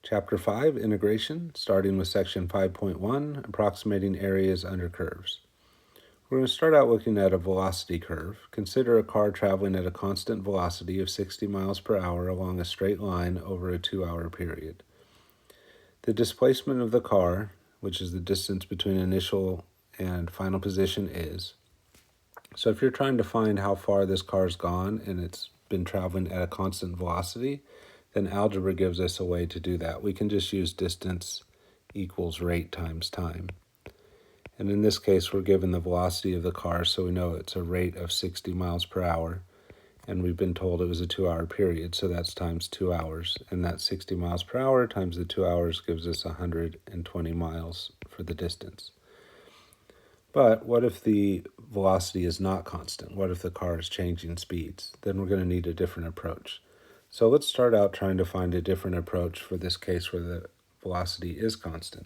Chapter 5, Integration, starting with Section 5.1, Approximating Areas Under Curves. We're going to start out looking at a velocity curve. Consider a car traveling at a constant velocity of 60 miles per hour along a straight line over a 2-hour period. The displacement of the car, which is the distance between initial and final position, is. So if you're trying to find how far this car's gone and it's been traveling at a constant velocity, then algebra gives us a way to do that. We can just use distance equals rate times time. And in this case, we're given the velocity of the car, so we know it's a rate of 60 miles per hour. And we've been told it was a 2-hour period, so that's times 2 hours. And that 60 miles per hour times the 2 hours gives us 120 miles for the distance. But what if the velocity is not constant? What if the car is changing speeds? Then we're going to need a different approach. So let's start out trying to find a different approach for this case where the velocity is constant.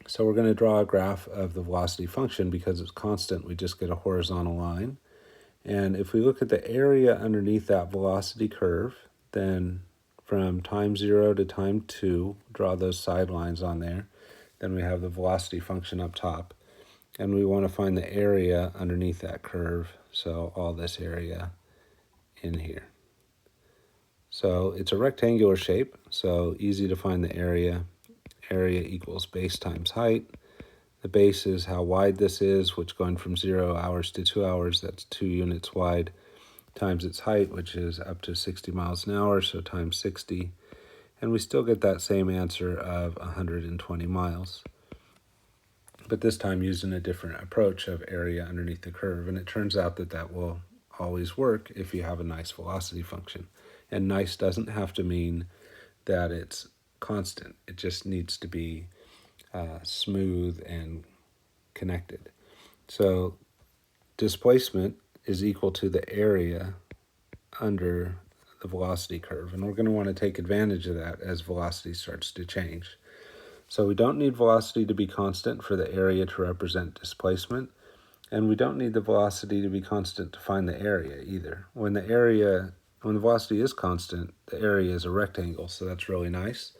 So we're going to draw a graph of the velocity function. Because it's constant, we just get a horizontal line. And if we look at the area underneath that velocity curve, then from time 0 to time 2, draw those side lines on there. Then we have the velocity function up top. And we want to find the area underneath that curve, so all this area in here. So it's a rectangular shape, so easy to find the area. Area equals base times height. The base is how wide this is, which going from 0 hours to 2 hours, that's 2 units wide, times its height, which is up to 60 miles an hour, so times 60. And we still get that same answer of 120 miles. But this time using a different approach of area underneath the curve. And it turns out that that will always work if you have a nice velocity function. And nice doesn't have to mean that it's constant. It just needs to be smooth and connected. So displacement is equal to the area under the velocity curve. And we're going to want to take advantage of that as velocity starts to change. So we don't need velocity to be constant for the area to represent displacement. And we don't need the velocity to be constant to find the area either. When the velocity is constant, the area is a rectangle, so that's really nice.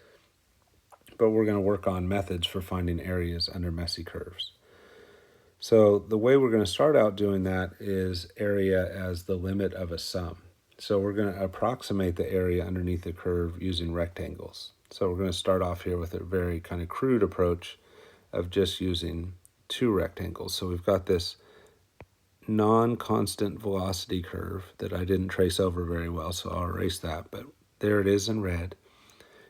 But we're going to work on methods for finding areas under messy curves. So the way we're going to start out doing that is area as the limit of a sum. So we're going to approximate the area underneath the curve using rectangles. So we're going to start off here with a very kind of crude approach of just using 2 rectangles. So we've got this non-constant velocity curve that I didn't trace over very well, so I'll erase that, but there it is in red.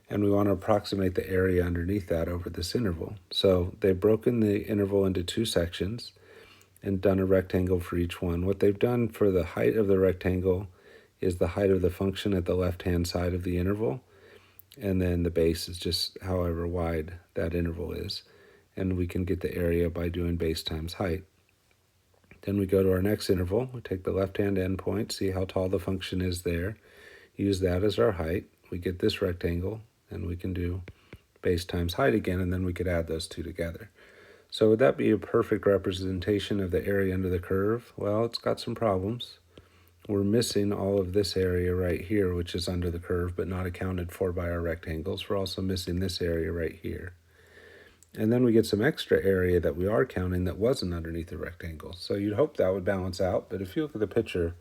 And we want to approximate the area underneath that over this interval. So they've broken the interval into 2 sections and done a rectangle for each one. What they've done for the height of the rectangle is the height of the function at the left-hand side of the interval, and then the base is just however wide that interval is. And we can get the area by doing base times height. Then we go to our next interval. We take the left-hand endpoint, see how tall the function is there, use that as our height. We get this rectangle, and we can do base times height again, and then we could add those 2 together. So would that be a perfect representation of the area under the curve? Well, it's got some problems. We're missing all of this area right here, which is under the curve, but not accounted for by our rectangles. We're also missing this area right here. And then we get some extra area that we are counting that wasn't underneath the rectangle. So you'd hope that would balance out, but if you look at the picture,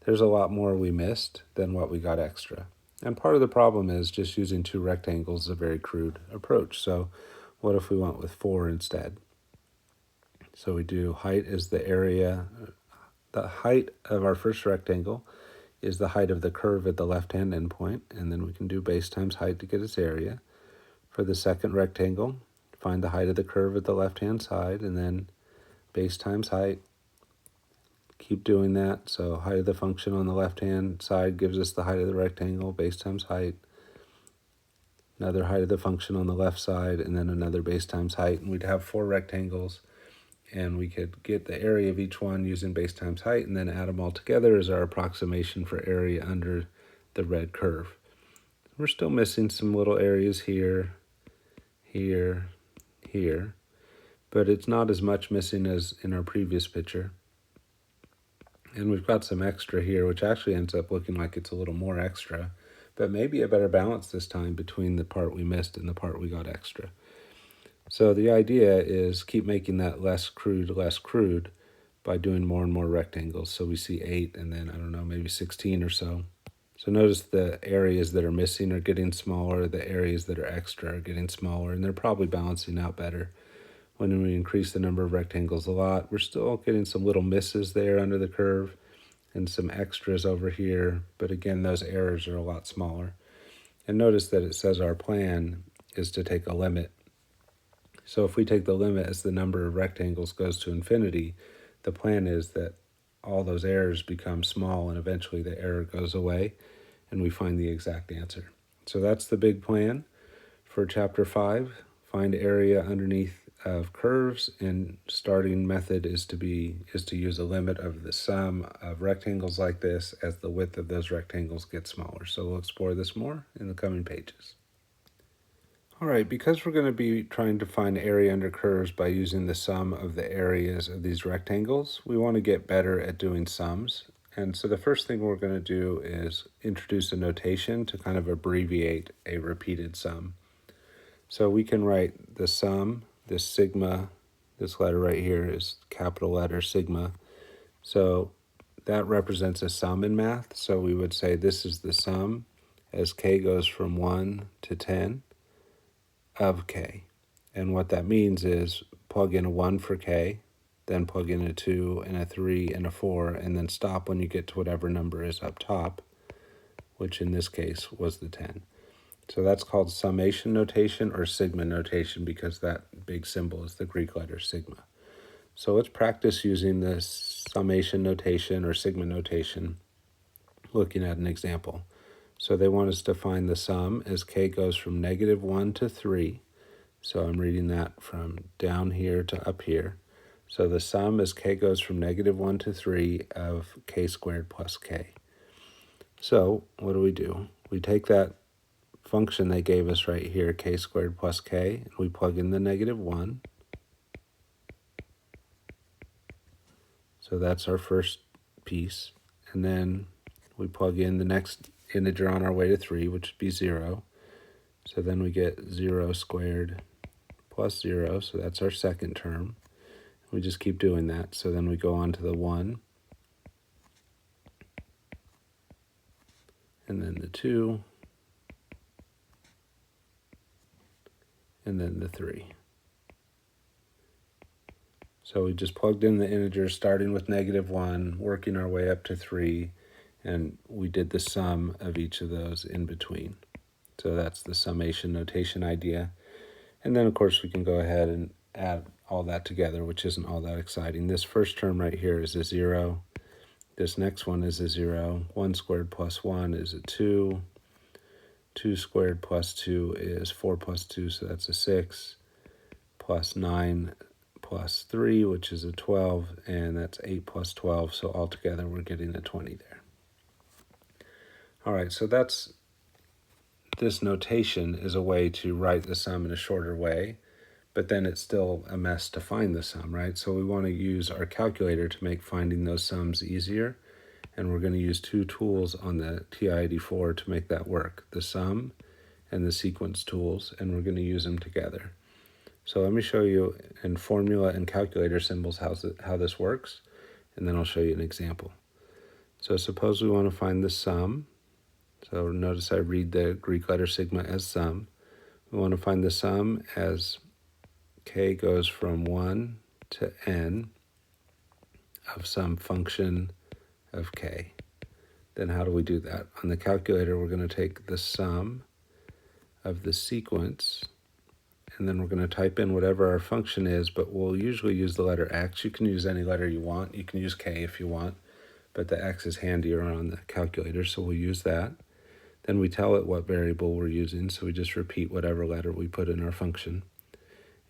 there's a lot more we missed than what we got extra. And part of the problem is just using 2 rectangles is a very crude approach. So what if we went with 4 instead? So we do height is the area. The height of our first rectangle is the height of the curve at the left-hand endpoint, and then we can do base times height to get its area. For the second rectangle, find the height of the curve at the left-hand side, and then base times height. Keep doing that. So height of the function on the left-hand side gives us the height of the rectangle, base times height. Another height of the function on the left side, and then another base times height. And we'd have 4 rectangles, and we could get the area of each one using base times height, and then add them all together as our approximation for area under the red curve. We're still missing some little areas here, here, but it's not as much missing as in our previous picture. And we've got some extra here, which actually ends up looking like it's a little more extra, but maybe a better balance this time between the part we missed and the part we got extra. So the idea is keep making that less crude by doing more and more rectangles. So we see 8 and then, I don't know, maybe 16 or so. So notice the areas that are missing are getting smaller, the areas that are extra are getting smaller, and they're probably balancing out better. When we increase the number of rectangles a lot, we're still getting some little misses there under the curve and some extras over here, but again, those errors are a lot smaller. And notice that it says our plan is to take a limit. So if we take the limit as the number of rectangles goes to infinity, the plan is that all those errors become small and eventually the error goes away and we find the exact answer. So that's the big plan for chapter 5. Find area underneath of curves, and starting method is to use a limit of the sum of rectangles like this as the width of those rectangles gets smaller. So we'll explore this more in the coming pages. All right, because we're going to be trying to find area under curves by using the sum of the areas of these rectangles, we want to get better at doing sums. And so the first thing we're going to do is introduce a notation to kind of abbreviate a repeated sum. So we can write the sum, this sigma, this letter right here is capital letter sigma. So that represents a sum in math. So we would say this is the sum as k goes from 1 to 10 of k. And what that means is plug in a 1 for k, then plug in a 2 and a 3 and a 4, and then stop when you get to whatever number is up top, which in this case was the 10. So that's called summation notation or sigma notation because that big symbol is the Greek letter sigma. So let's practice using this summation notation or sigma notation looking at an example. So they want us to find the sum as k goes from -1 to 3. So I'm reading that from down here to up here. So the sum as k goes from -1 to 3 of k squared plus k. So what do? We take that function they gave us right here, k squared plus k, and we plug in the -1. So that's our first piece. And then we plug in the next integer on our way to 3, which would be 0. So then we get 0 squared plus 0, so that's our second term. We just keep doing that. So then we go on to the 1, and then the 2, and then the 3. So we just plugged in the integers starting with -1, working our way up to 3, and we did the sum of each of those in between. So that's the summation notation idea. And then, of course, we can go ahead and add all that together, which isn't all that exciting. This first term right here is a 0. This next one is a 0. 1 squared plus 1 is a 2. 2 squared plus 2 is 4 plus 2, so that's a 6. Plus 9 plus 3, which is a 12, and that's 8 plus 12, so altogether we're getting a 20 there. All right, so this notation is a way to write the sum in a shorter way, but then it's still a mess to find the sum, right? So we want to use our calculator to make finding those sums easier, and we're going to use two tools on the TI-84 to make that work, the sum and the sequence tools, and we're going to use them together. So let me show you in formula and calculator symbols how this works, and then I'll show you an example. So suppose we want to find the sum. So notice I read the Greek letter sigma as sum. We want to find the sum as k goes from 1 to n of some function of k. Then how do we do that? On the calculator, we're going to take the sum of the sequence, and then we're going to type in whatever our function is, but we'll usually use the letter x. You can use any letter you want. You can use k if you want, but the x is handier on the calculator, so we'll use that. Then we tell it what variable we're using, so we just repeat whatever letter we put in our function.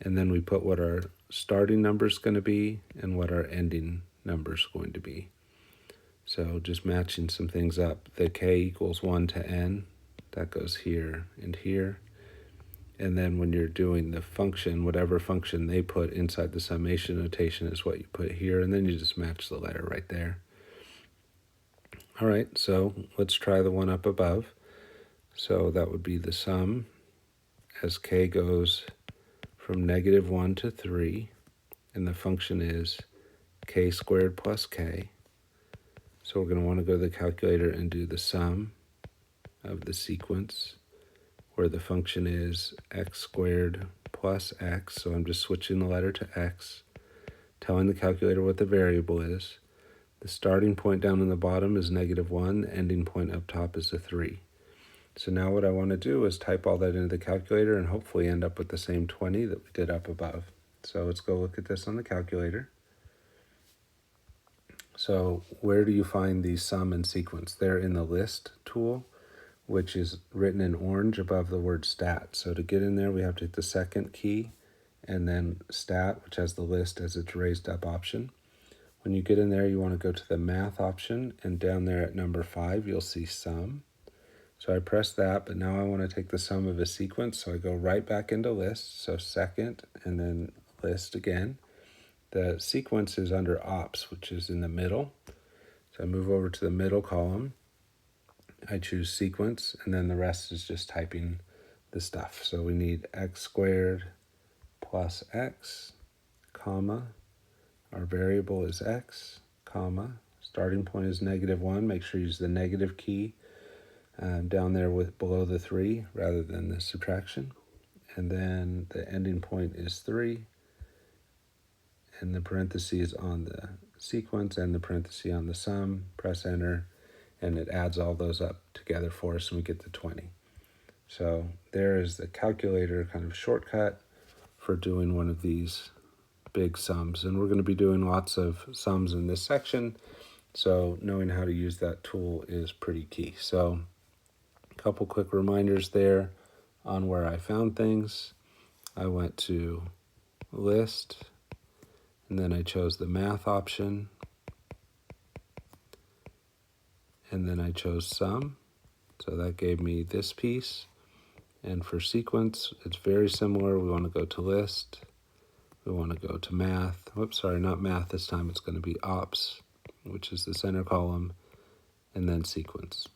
And then we put what our starting number is going to be and what our ending number is going to be. So just matching some things up. The k equals 1 to n, that goes here and here. And then when you're doing the function, whatever function they put inside the summation notation is what you put here, and then you just match the letter right there. All right, so let's try the one up above. So that would be the sum as k goes from -1 to 3, and the function is k squared plus k. So we're going to want to go to the calculator and do the sum of the sequence, where the function is x squared plus x. So I'm just switching the letter to x, telling the calculator what the variable is. The starting point down in the bottom is -1, the ending point up top is a 3. So now what I want to do is type all that into the calculator and hopefully end up with the same 20 that we did up above. So let's go look at this on the calculator. So where do you find these sum and sequence? They're in the list tool, which is written in orange above the word stat. So to get in there, we have to hit the second key and then stat, which has the list as its raised up option. When you get in there, you want to go to the math option, and down there at number 5, you'll see sum. So I press that, but now I want to take the sum of a sequence, so I go right back into list, so second, and then list again. The sequence is under ops, which is in the middle. So I move over to the middle column. I choose sequence, and then the rest is just typing the stuff. So we need x squared plus x, comma. Our variable is x, comma. Starting point is -1. Make sure you use the negative key down there below the 3 rather than the subtraction. And then the ending point is 3. And the parentheses on the sequence and the parenthesis on the sum. Press enter, and it adds all those up together for us, and we get the 20. So there is the calculator kind of shortcut for doing one of these big sums. And we're going to be doing lots of sums in this section, so knowing how to use that tool is pretty key. So a couple quick reminders there on where I found things. I went to list, and then I chose the math option, and then I chose sum. So that gave me this piece. And for sequence, it's very similar. We want to go to list. We want to go to math. Whoops, sorry, not math this time. It's going to be ops, which is the center column, and then sequence.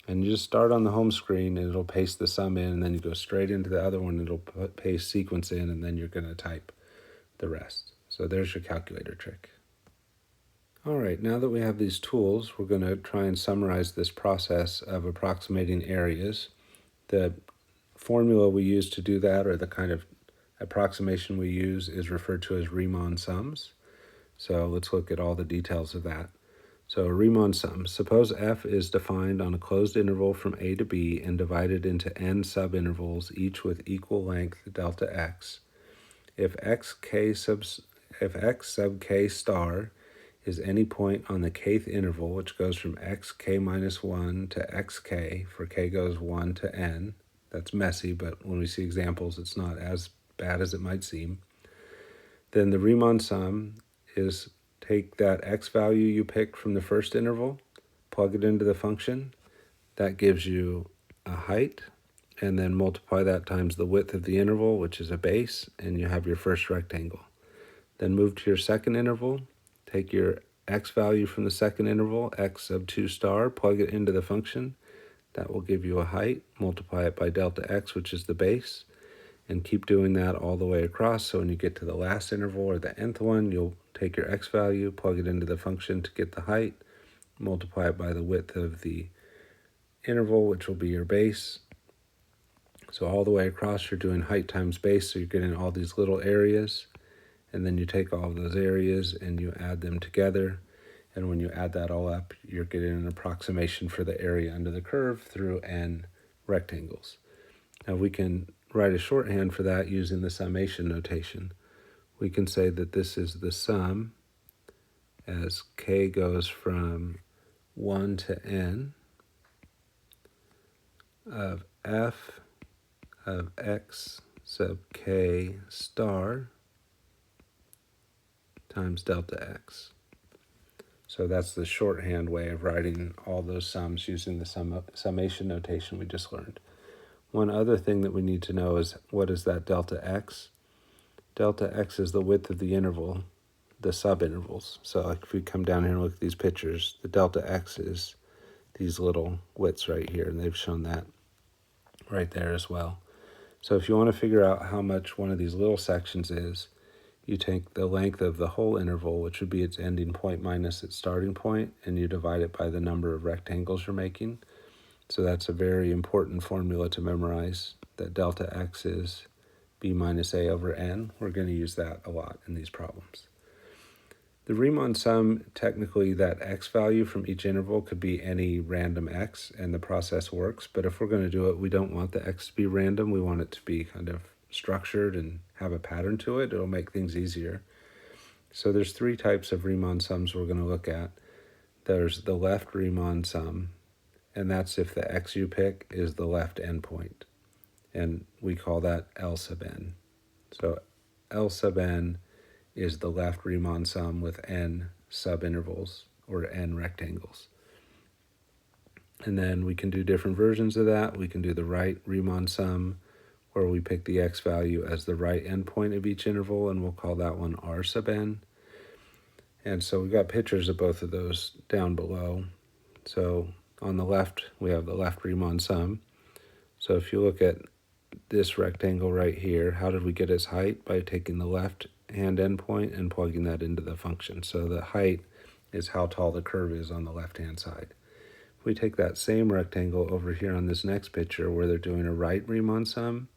And you just start on the home screen, and it'll paste the sum in, and then you go straight into the other one, it'll paste sequence in, and then you're going to type the rest. So there's your calculator trick. All right, now that we have these tools, we're going to try and summarize this process of approximating areas. The formula we use to do that, or the kind of approximation we use, is referred to as Riemann Sums. So let's look at all the details of that. So Riemann Sums. Suppose f is defined on a closed interval from a to b and divided into n subintervals, each with equal length delta x. If x sub k star is any point on the kth interval, which goes from xk minus 1 to xk, for k goes 1 to n. That's messy, but when we see examples, it's not as bad as it might seem. Then the Riemann sum is take that x value you picked from the first interval, plug it into the function. That gives you a height, and then multiply that times the width of the interval, which is a base, and you have your first rectangle. Then move to your second interval, take your x value from the second interval, x sub 2 star, plug it into the function. That will give you a height, multiply it by delta x, which is the base, and keep doing that all the way across. So when you get to the last interval or the nth one, you'll take your x value, plug it into the function to get the height, multiply it by the width of the interval, which will be your base. So all the way across, you're doing height times base, so you're getting all these little areas, and then you take all of those areas and you add them together. And when you add that all up, you're getting an approximation for the area under the curve through n rectangles. Now we can write a shorthand for that using the summation notation. We can say that this is the sum as k goes from 1 to n of f of x sub k star times delta x. So that's the shorthand way of writing all those sums using the summation notation we just learned. One other thing that we need to know is, what is that delta x? Delta x is the width of the interval, the subintervals. So like if we come down here and look at these pictures, the delta x is these little widths right here, and they've shown that right there as well. So if you want to figure out how much one of these little sections is, you take the length of the whole interval, which would be its ending point minus its starting point, and you divide it by the number of rectangles you're making. So that's a very important formula to memorize, that delta x is b minus a over n. We're going to use that a lot in these problems. The Riemann sum, technically that x value from each interval could be any random x, and the process works. But if we're going to do it, we don't want the x to be random. We want it to be kind of structured and have a pattern to it. It'll make things easier. So there's three types of Riemann sums we're going to look at. There's the left Riemann sum, and that's if the x you pick is the left endpoint. And we call that L sub n. So L sub n is the left Riemann sum with n subintervals, or n rectangles. And then we can do different versions of that. We can do the right Riemann sum, where we pick the x value as the right endpoint of each interval, and we'll call that one R sub n. And so we've got pictures of both of those down below. So on the left, we have the left Riemann sum. So if you look at this rectangle right here, how did we get its height? By taking the left hand endpoint and plugging that into the function. So the height is how tall the curve is on the left-hand side. If we take that same rectangle over here on this next picture where they're doing a right Riemann sum,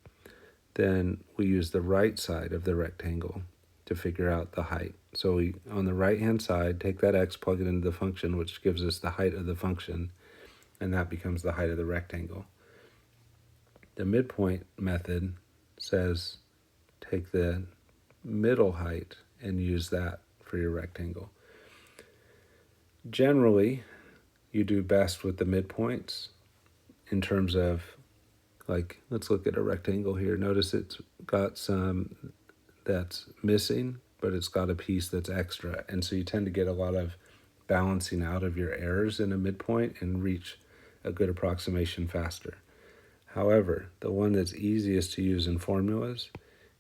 then we use the right side of the rectangle to figure out the height. So we, on the right-hand side, take that x, plug it into the function, which gives us the height of the function, and that becomes the height of the rectangle. The midpoint method says take the middle height and use that for your rectangle. Generally, you do best with the midpoints in terms of, like, let's look at a rectangle here. Notice it's got some that's missing, but it's got a piece that's extra. And so you tend to get a lot of balancing out of your errors in a midpoint and reach a good approximation faster. However, the one that's easiest to use in formulas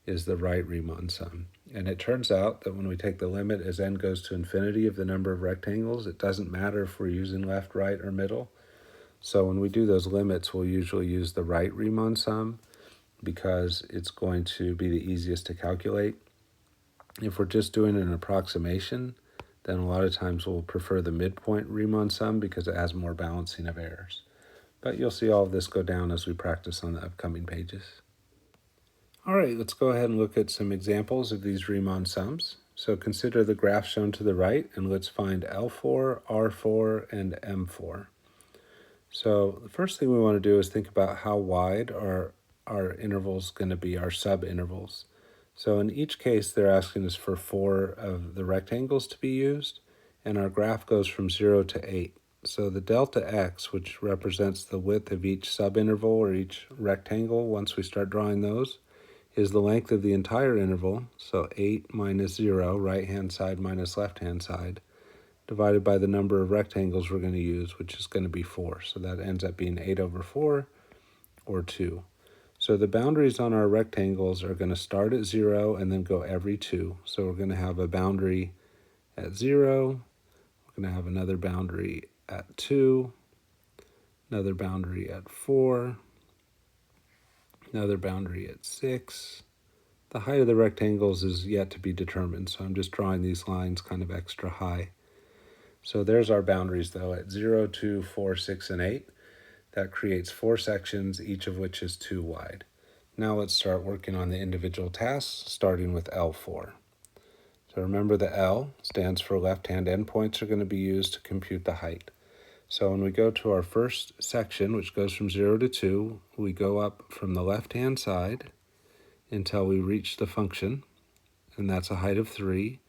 is the right Riemann sum. And it turns out that when we take the limit as n goes to infinity of the number of rectangles, it doesn't matter if we're using left, right, or middle. So when we do those limits, we'll usually use the right Riemann sum because it's going to be the easiest to calculate. If we're just doing an approximation, then a lot of times we'll prefer the midpoint Riemann sum because it has more balancing of errors. But you'll see all of this go down as we practice on the upcoming pages. All right, let's go ahead and look at some examples of these Riemann sums. So consider the graph shown to the right, and let's find L4, R4, and M4. So the first thing we want to do is think about how wide are our intervals going to be, our subintervals. So in each case, they're asking us for 4 of the rectangles to be used, and our graph goes from 0 to 8. So the delta x, which represents the width of each subinterval or each rectangle once we start drawing those, is the length of the entire interval, so 8 minus 0, right-hand side minus left-hand side, divided by the number of rectangles we're going to use, which is going to be 4. So that ends up being 8 over 4, or 2. So the boundaries on our rectangles are going to start at 0 and then go every 2. So we're going to have a boundary at 0, we're going to have another boundary at 2, another boundary at 4, another boundary at 6. The height of the rectangles is yet to be determined, so I'm just drawing these lines kind of extra high. So there's our boundaries, though, at 0, 2, 4, 6, and 8. That creates 4 sections, each of which is 2 wide. Now let's start working on the individual tasks, starting with L4. So remember the L stands for left-hand endpoints are going to be used to compute the height. So when we go to our first section, which goes from 0 to 2, we go up from the left-hand side until we reach the function, and that's a height of 3,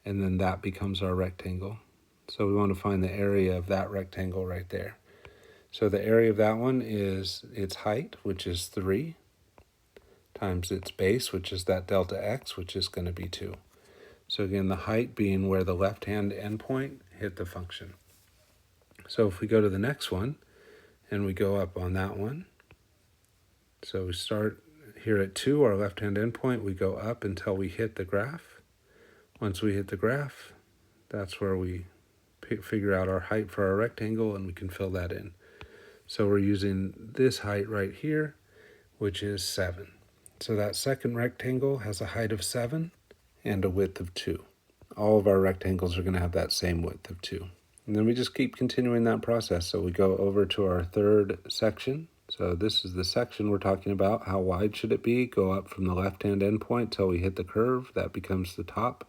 and then that becomes our rectangle. So we want to find the area of that rectangle right there. So the area of that one is its height, which is 3, times its base, which is that delta x, which is going to be 2. So again, the height being where the left-hand endpoint hit the function. So if we go to the next one, and we go up on that one, so we start here at 2, our left-hand endpoint, we go up until we hit the graph. Once we hit the graph, that's where we figure out our height for our rectangle, and we can fill that in. So we're using this height right here, which is 7. So that second rectangle has a height of 7 and a width of 2. All of our rectangles are going to have that same width of 2. And then we just keep continuing that process. So we go over to our third section. So this is the section we're talking about. How wide should it be? Go up from the left-hand endpoint till we hit the curve. That becomes the top.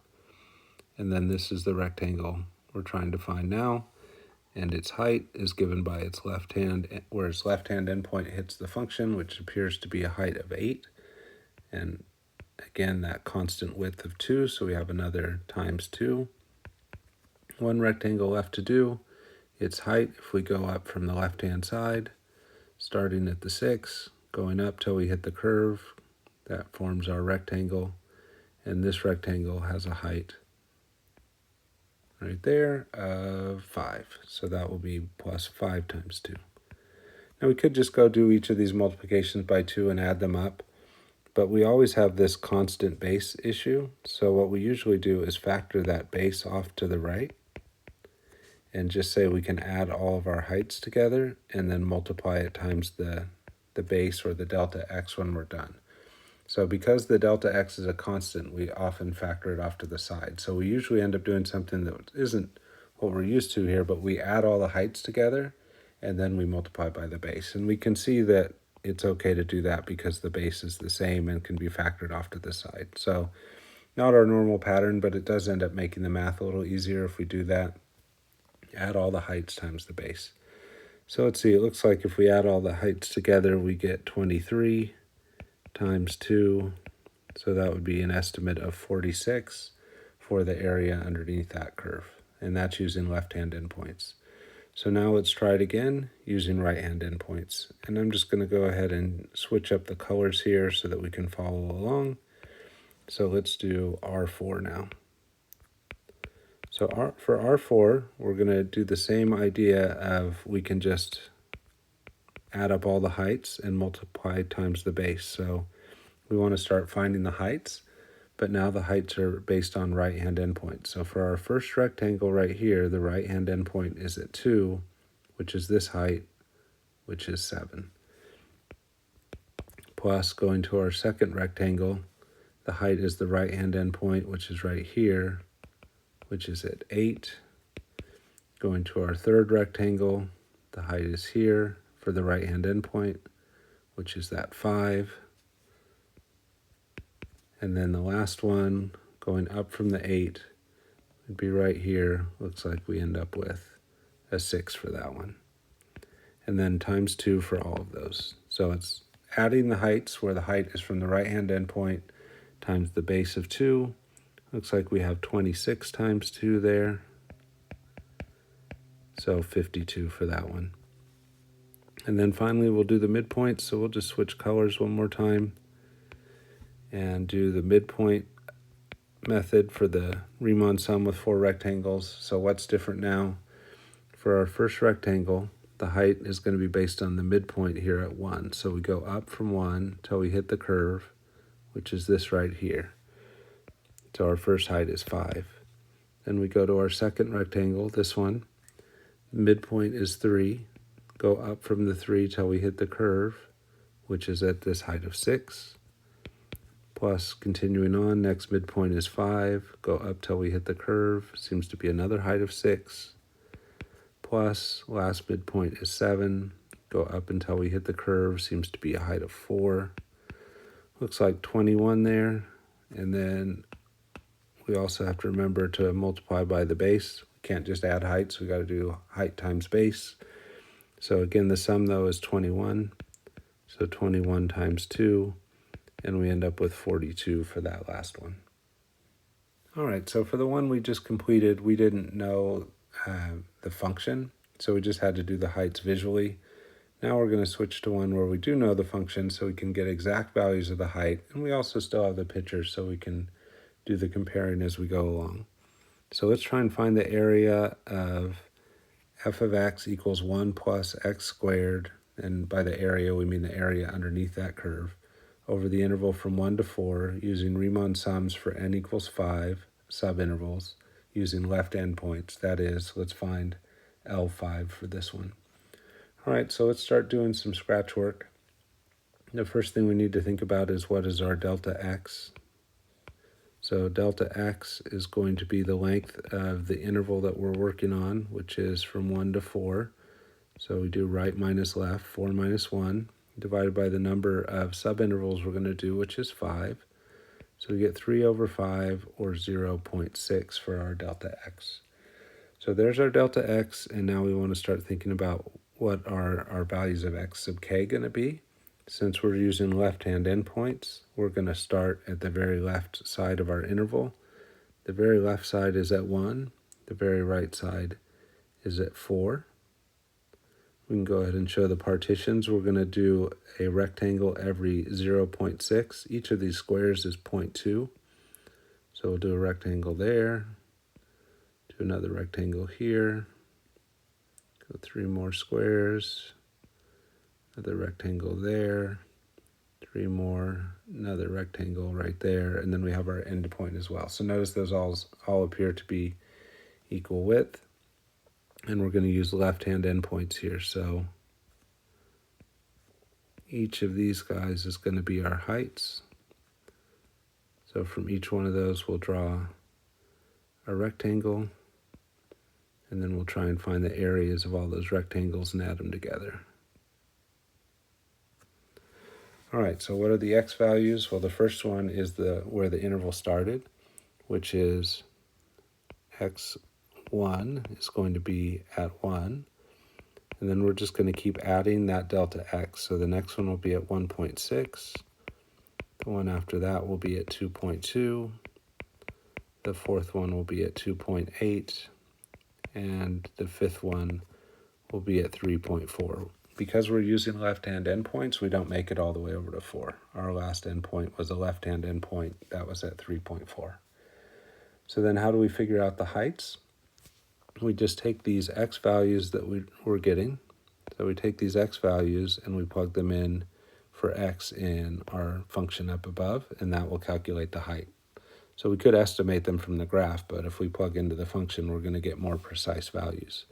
And then this is the rectangle we're trying to find now. And its height is given by its left hand, where its left-hand endpoint hits the function, which appears to be a height of 8. And again, that constant width of 2, so we have another times 2. One rectangle left to do. Its height, if we go up from the left-hand side, starting at the 6, going up till we hit the curve, that forms our rectangle. And this rectangle has a height right there of 5. So that will be plus 5 times 2. Now we could just go do each of these multiplications by 2 and add them up, but we always have this constant base issue. So what we usually do is factor that base off to the right and just say we can add all of our heights together and then multiply it times the base or the delta x when we're done. So because the delta x is a constant, we often factor it off to the side. So we usually end up doing something that isn't what we're used to here, but we add all the heights together and then we multiply by the base. And we can see that it's okay to do that because the base is the same and can be factored off to the side. So not our normal pattern, but it does end up making the math a little easier if we do that. Add all the heights times the base. So let's see, it looks like if we add all the heights together, we get 23 times 2, so that would be an estimate of 46 for the area underneath that curve, and that's using left-hand endpoints. So now let's try it again using right-hand endpoints, and I'm just going to go ahead and switch up the colors here so that we can follow along. So let's do R4 now. So for R4, we're going to do the same idea of we can just add up all the heights and multiply times the base. So we want to start finding the heights, but now the heights are based on right-hand endpoints. So for our first rectangle right here, the right-hand endpoint is at 2, which is this height, which is 7. Plus, going to our second rectangle, the height is the right-hand endpoint, which is right here, which is at 8. Going to our third rectangle, the height is here for the right-hand endpoint, which is that 5. And then the last one, going up from the 8, would be right here. Looks like we end up with a 6 for that one. And then times 2 for all of those. So it's adding the heights where the height is from the right-hand endpoint times the base of 2. Looks like we have 26 times 2 there. So 52 for that one. And then finally we'll do the midpoint. So we'll just switch colors one more time and do the midpoint method for the Riemann sum with 4 rectangles. So what's different now? For our first rectangle, the height is going to be based on the midpoint here at 1. So we go up from 1 till we hit the curve, which is this right here. So our first height is 5. Then we go to our second rectangle, this one. Midpoint is 3. Go up from the 3 till we hit the curve, which is at this height of 6. Plus, continuing on, next midpoint is 5. Go up till we hit the curve. Seems to be another height of 6. Plus, last midpoint is 7. Go up until we hit the curve. Seems to be a height of 4. Looks like 21 there. And then we also have to remember to multiply by the base. We can't just add heights. We got to do height times base. So again, the sum, though, is 21. So 21 times 2. And we end up with 42 for that last one. All right, so for the one we just completed, we didn't know the function, so we just had to do the heights visually. Now we're going to switch to one where we do know the function so we can get exact values of the height, and we also still have the picture so we can do the comparing as we go along. So let's try and find the area of f of x equals 1 plus x squared, and by the area we mean the area underneath that curve, over the interval from 1 to 4, using Riemann sums for n equals 5 subintervals, using left endpoints. That is, let's find L5 for this one. All right, so let's start doing some scratch work. The first thing we need to think about is what is our delta x. So delta x is going to be the length of the interval that we're working on, which is from 1 to 4. So we do right minus left, 4 minus 1, divided by the number of subintervals we're going to do, which is 5. So we get 3 over 5, or 0.6 for our delta x. So there's our delta x, and now we want to start thinking about what are our values of x sub k going to be. Since we're using left-hand endpoints, we're going to start at the very left side of our interval. The very left side is at 1. The very right side is at 4. We can go ahead and show the partitions. We're going to do a rectangle every 0.6. Each of these squares is 0.2. So we'll do a rectangle there, do another rectangle here, go 3 more squares, another rectangle there, 3 more, another rectangle right there, and then we have our end point as well. So notice those all appear to be equal width, and we're going to use left-hand endpoints here. So each of these guys is going to be our heights. So from each one of those, we'll draw a rectangle, and then we'll try and find the areas of all those rectangles and add them together. All right, so what are the x values? Well, the first one is where the interval started, which is x1 is going to be at 1. And then we're just going to keep adding that delta x. So the next one will be at 1.6. The one after that will be at 2.2. The fourth one will be at 2.8. And the fifth one will be at 3.4. Because we're using left-hand endpoints, we don't make it all the way over to 4. Our last endpoint was a left-hand endpoint. That was at 3.4. So then how do we figure out the heights? We just take these x values that we're getting. So we take these x values and we plug them in for x in our function up above, and that will calculate the height. So we could estimate them from the graph, but if we plug into the function, we're going to get more precise values.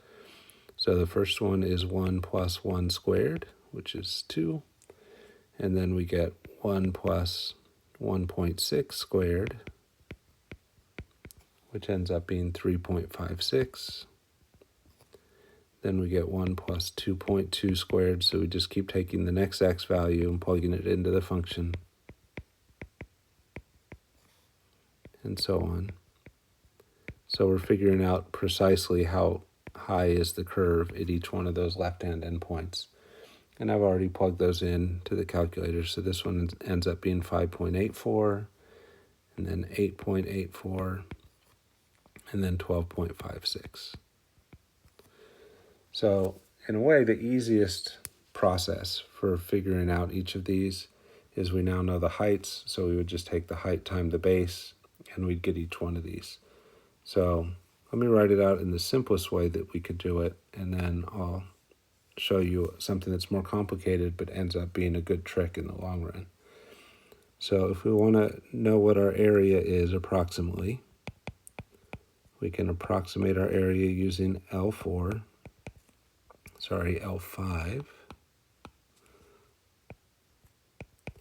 So the first one is 1 plus 1 squared, which is 2. And then we get 1 plus 1.6 squared, which ends up being 3.56. Then we get 1 plus 2.2 squared, so we just keep taking the next x value and plugging it into the function, and so on. So we're figuring out precisely how high is the curve at each one of those left-hand endpoints. And I've already plugged those in to the calculator. So this one ends up being 5.84, and then 8.84, and then 12.56. So in a way, the easiest process for figuring out each of these is we now know the heights. So we would just take the height times the base, and we'd get each one of these. So let me write it out in the simplest way that we could do it, and then I'll show you something that's more complicated but ends up being a good trick in the long run. So if we want to know what our area is approximately, we can approximate our area using L5.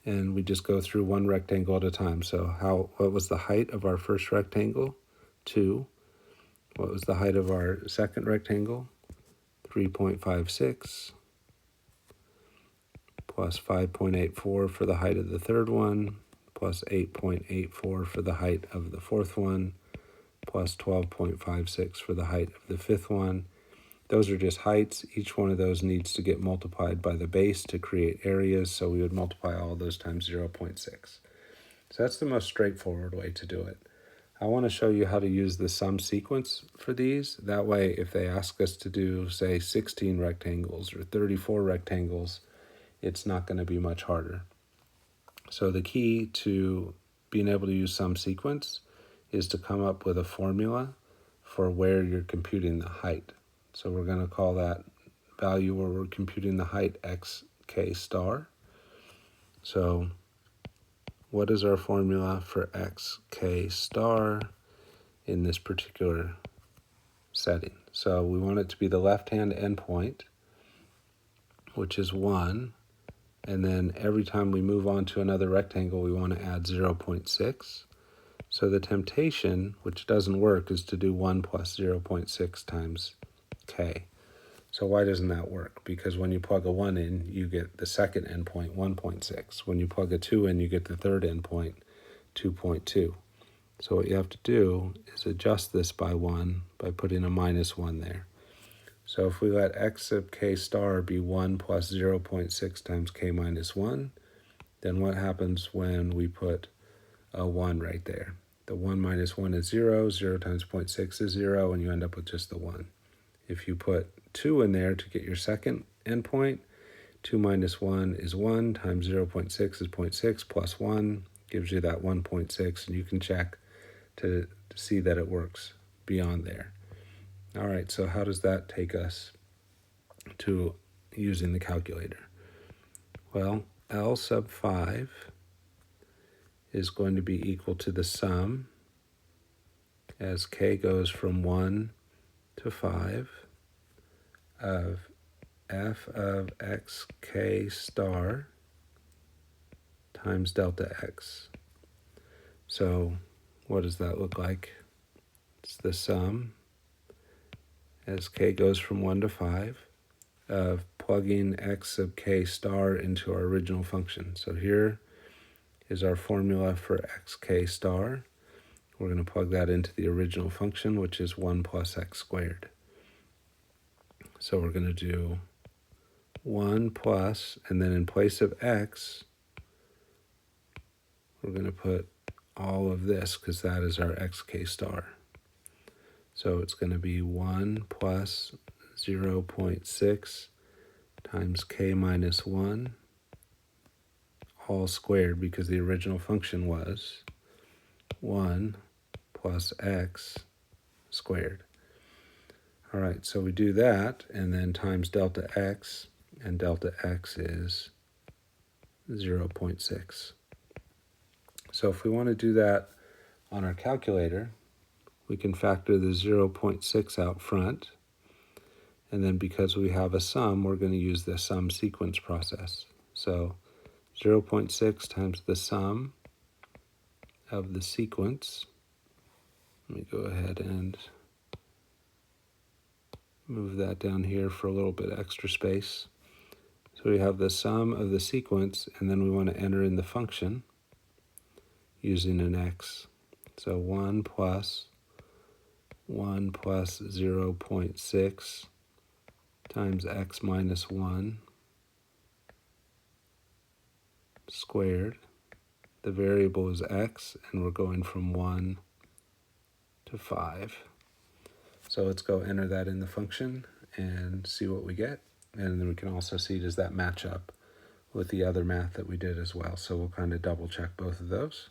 And we just go through one rectangle at a time. So what was the height of our first rectangle? 2. What was the height of our second rectangle? 3.56. Plus 5.84 for the height of the third one, plus 8.84 for the height of the fourth one, plus 12.56 for the height of the fifth one. Those are just heights. Each one of those needs to get multiplied by the base to create areas, so we would multiply all those times 0.6. So that's the most straightforward way to do it. I want to show you how to use the sum sequence for these. That way, if they ask us to do, say, 16 rectangles or 34 rectangles, it's not going to be much harder. So the key to being able to use sum sequence is to come up with a formula for where you're computing the height. So we're going to call that value where we're computing the height xk star. So what is our formula for xk star? in this particular setting. So we want it to be the left-hand endpoint, which is 1, and then every time we move on to another rectangle, we want to add 0.6. So the temptation, which doesn't work, is to do 1 plus 0.6 times k. So why doesn't that work? Because when you plug a 1 in, you get the second endpoint, 1.6. When you plug a 2 in, you get the third endpoint, 2.2. So what you have to do is adjust this by 1 by putting a minus 1 there. So if we let x sub k star be 1 plus 0.6 times k minus 1, then what happens when we put a 1 right there? The 1 minus 1 is 0, 0 times 0.6 is 0, and you end up with just the 1. If you put 2 in there to get your second endpoint, 2 minus 1 is 1, times 0.6 is 0.6, plus 1 gives you that 1.6, and you can check to see that it works beyond there. All right, so how does that take us to using the calculator? Well, L sub 5 is going to be equal to the sum as k goes from 1 to 5 of f of xk star times delta x. So what does that look like? It's the sum as k goes from 1 to 5 of plugging x sub k star into our original function. So here is our formula for xk star. We're going to plug that into the original function, which is 1 plus x squared. So we're going to do 1 plus, and then in place of x, we're going to put all of this, because that is our xk star. So it's going to be 1 plus 0.6 times k minus 1, all squared, because the original function was 1 plus x squared. All right, so we do that, and then times delta x, and delta x is 0.6. So if we want to do that on our calculator, we can factor the 0.6 out front, and then because we have a sum, we're going to use the sum sequence process. So 0.6 times the sum of the sequence. Let me go ahead and move that down here for a little bit extra space. So we have the sum of the sequence, and then we want to enter in the function using an x. So 1 plus 0.6 times x minus 1 squared. The variable is x, and we're going from 1 to 5. So let's go enter that in the function and see what we get. And then we can also see, does that match up with the other math that we did as well. So we'll kind of double check both of those.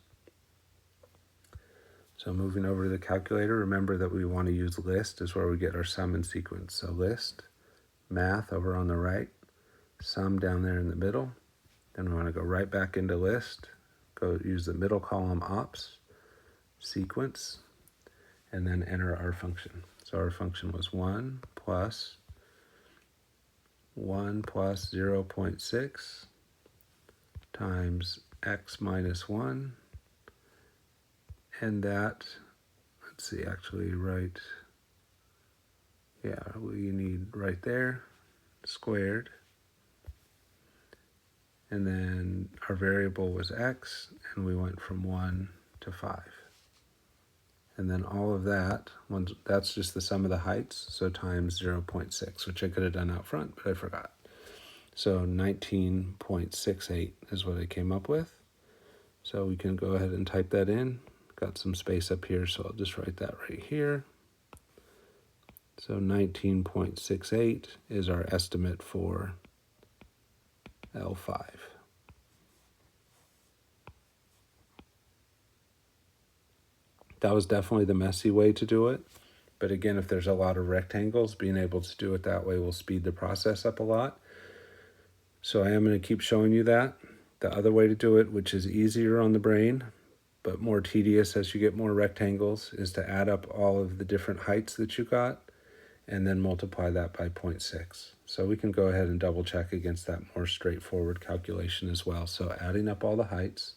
So moving over to the calculator, remember that we want to use list is where we get our sum and sequence. So list, math over on the right, sum down there in the middle. Then we want to go right back into list, go use the middle column ops, sequence, and then enter our function. So our function was 1 plus 0.6 times x minus 1, and that, let's see, actually we need right there, squared, and then our variable was x, and we went from 1 to 5. And then all of that, that's just the sum of the heights, so times 0.6, which I could have done out front, but I forgot. So 19.68 is what I came up with. So we can go ahead and type that in. Got some space up here, so I'll just write that right here. So 19.68 is our estimate for L5. That was definitely the messy way to do it. But again, if there's a lot of rectangles, being able to do it that way will speed the process up a lot. So I am going to keep showing you that. The other way to do it, which is easier on the brain, but more tedious as you get more rectangles, is to add up all of the different heights that you got and then multiply that by 0.6. So we can go ahead and double check against that more straightforward calculation as well. So adding up all the heights,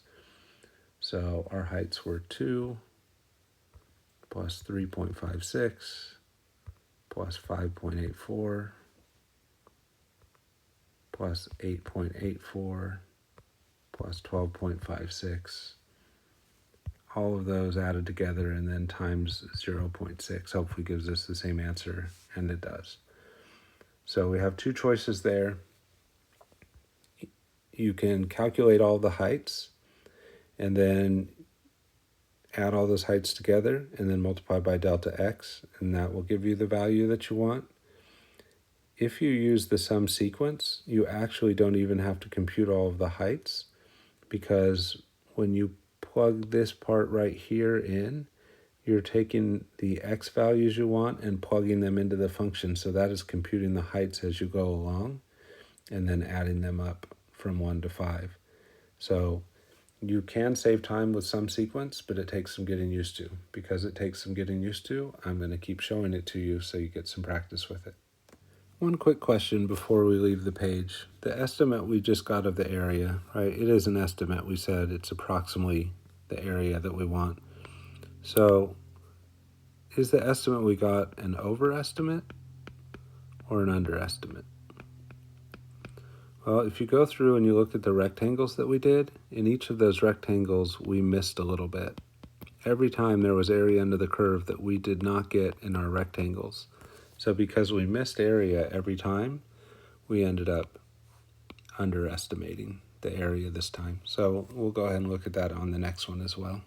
so our heights were 2 plus 3.56 plus 5.84 plus 8.84 plus 12.56. All of those added together and then times 0.6 hopefully gives us the same answer, and it does. So we have two choices there. You can calculate all the heights and then add all those heights together and then multiply by delta x, and that will give you the value that you want. If you use the sum sequence, you actually don't even have to compute all of the heights, because when you plug this part right here in, you're taking the x values you want and plugging them into the function. So that is computing the heights as you go along and then adding them up from 1 to 5. So you can save time with sum sequence, but it takes some getting used to. Because it takes some getting used to, I'm going to keep showing it to you so you get some practice with it. One quick question before we leave the page. The estimate we just got of the area, right? It is an estimate. We said it's approximately the area that we want. So is the estimate we got an overestimate or an underestimate? Well, if you go through and you look at the rectangles that we did, in each of those rectangles we missed a little bit. Every time there was area under the curve that we did not get in our rectangles. So because we missed area every time, we ended up underestimating the area this time. So we'll go ahead and look at that on the next one as well.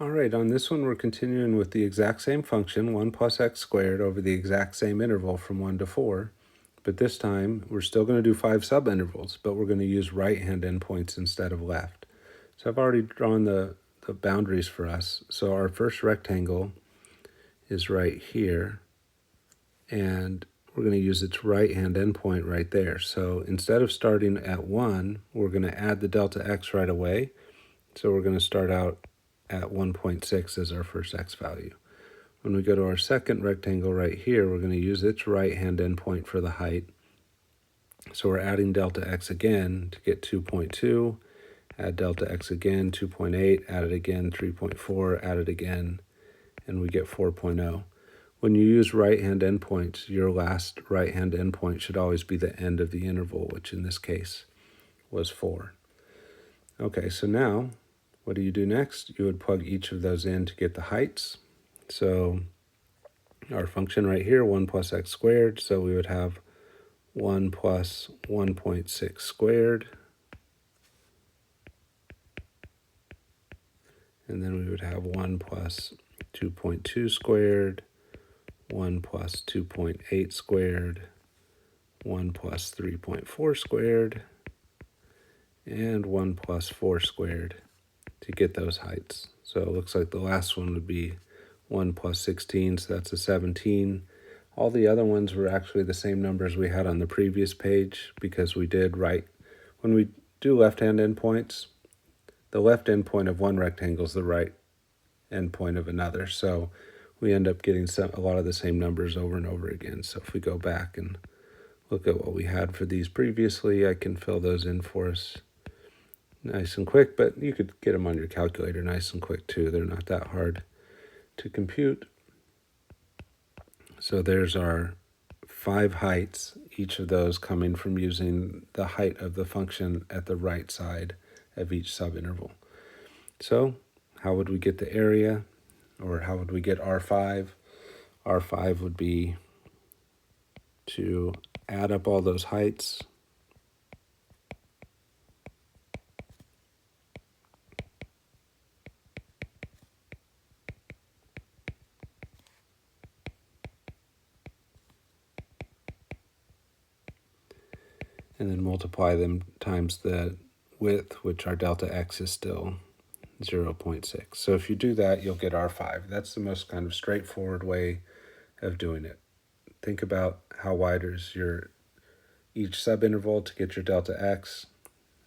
All right, on this one we're continuing with the exact same function, 1 plus x squared over the exact same interval from 1 to 4. But this time we're still going to do 5 subintervals, but we're going to use right-hand endpoints instead of left. So I've already drawn the boundaries for us. So our first rectangle is right here, and we're going to use its right-hand endpoint right there. So instead of starting at 1, we're going to add the delta x right away. So we're going to start out at 1.6 as our first x value. When we go to our second rectangle right here, we're going to use its right-hand endpoint for the height. So we're adding delta x again to get 2.2, add delta x again, 2.8, add it again, 3.4, add it again, and we get 4.0. When you use right-hand endpoints, your last right-hand endpoint should always be the end of the interval, which in this case was 4. Okay, so now what do you do next? You would plug each of those in to get the heights. So our function right here, 1 plus x squared, so we would have 1 plus 1.6 squared. And then we would have 1 plus 2.2 squared, 1 plus 2.8 squared, 1 plus 3.4 squared, and 1 plus 4 squared to get those heights. So it looks like the last one would be 1 plus 16, so that's a 17. All the other ones were actually the same numbers we had on the previous page, because we did right. When we do left-hand endpoints, the left endpoint of one rectangle is the right endpoint of another. So we end up getting a lot of the same numbers over and over again. So if we go back and look at what we had for these previously, I can fill those in for us nice and quick, but you could get them on your calculator nice and quick too. They're not that hard to compute. So there's our 5 heights, each of those coming from using the height of the function at the right side of each subinterval. So how would we get the area, or how would we get R5? R5 would be to add up all those heights, and then multiply them times the width, which our delta x is still 0.6. So if you do that, you'll get R5. That's the most kind of straightforward way of doing it. Think about how wide is each subinterval to get your delta x.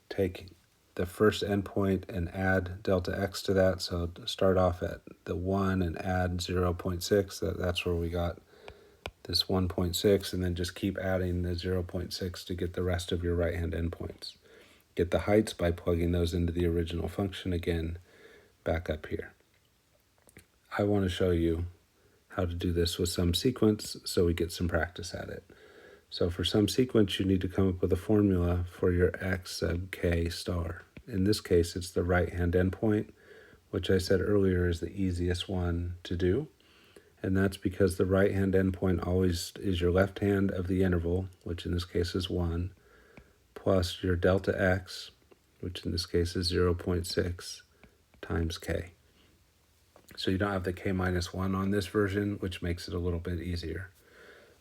Take the first endpoint and add delta x to that. So start off at the 1 and add 0.6. That's where we got this 1.6, and then just keep adding the 0.6 to get the rest of your right-hand endpoints. Get the heights by plugging those into the original function again back up here. I want to show you how to do this with some sequence so we get some practice at it. So for some sequence, you need to come up with a formula for your x sub k star. In this case, it's the right-hand endpoint, which I said earlier is the easiest one to do. And that's because the right-hand endpoint always is your left hand of the interval, which in this case is 1, plus your delta x, which in this case is 0.6, times k. So you don't have the k minus 1 on this version, which makes it a little bit easier.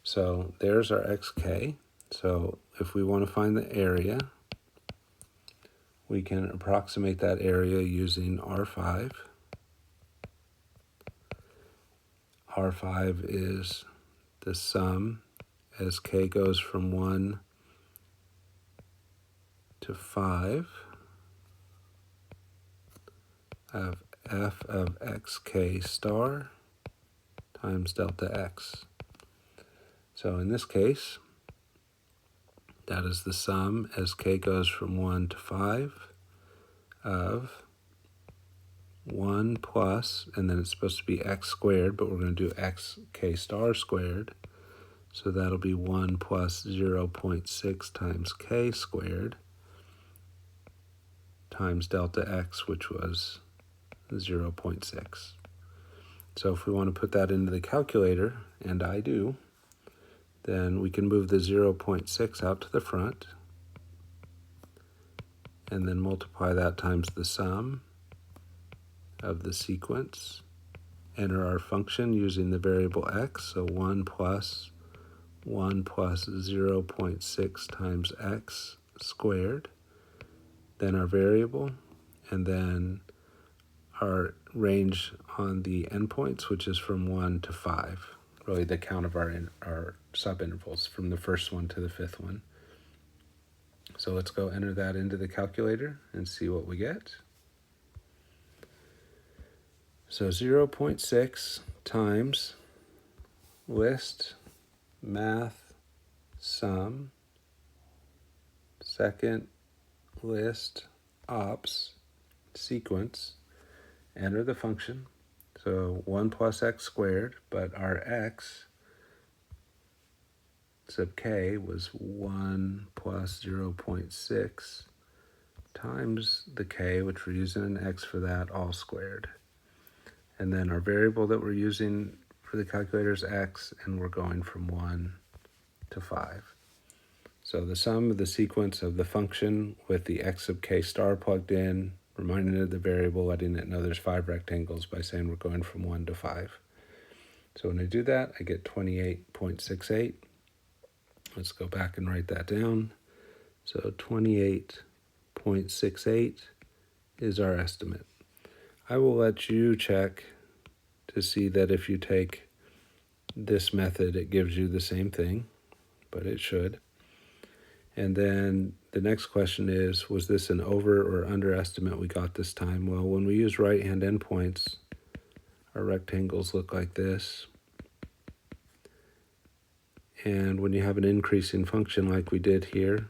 So there's our xk. So if we want to find the area, we can approximate that area using R5. R5 is the sum as k goes from 1 to 5 of f of xk star times delta x. So in this case, that is the sum as k goes from 1 to 5 of 1 plus, and then it's supposed to be x squared, but we're going to do xk star squared. So that'll be 1 plus 0.6 times k squared times delta x, which was 0.6. So if we want to put that into the calculator, and I do, then we can move the 0.6 out to the front and then multiply that times the sum of the sequence. Enter our function using the variable x, so 1 plus 0.6 times x squared, then our variable, and then our range on the endpoints, which is from 1 to 5, really the count of our subintervals from the first one to the fifth one. So let's go enter that into the calculator and see what we get. So 0.6 times list math sum second list ops sequence. Enter the function. So 1 plus x squared, but our x sub k was 1 plus 0.6 times the k, which we're using an x for that, all squared. And then our variable that we're using for the calculator is x, and we're going from 1 to 5. So the sum of the sequence of the function with the x sub k star plugged in, reminding it of the variable, letting it know there's 5 rectangles by saying we're going from 1 to 5. So when I do that, I get 28.68. Let's go back and write that down. So 28.68 is our estimate. I will let you check to see that if you take this method, it gives you the same thing, but it should. And then the next question is, was this an over or underestimate we got this time? Well, when we use right-hand endpoints, our rectangles look like this. And when you have an increasing function like we did here,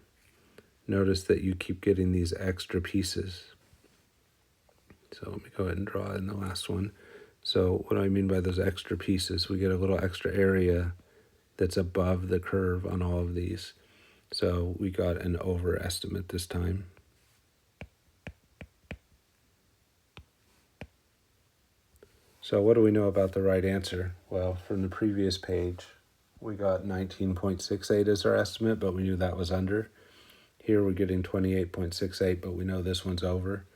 notice that you keep getting these extra pieces. So let me go ahead and draw in the last one. So what do I mean by those extra pieces? We get a little extra area that's above the curve on all of these. So we got an overestimate this time. So what do we know about the right answer? Well, from the previous page, we got 19.68 as our estimate, but we knew that was under. Here we're getting 28.68, but we know this one's over.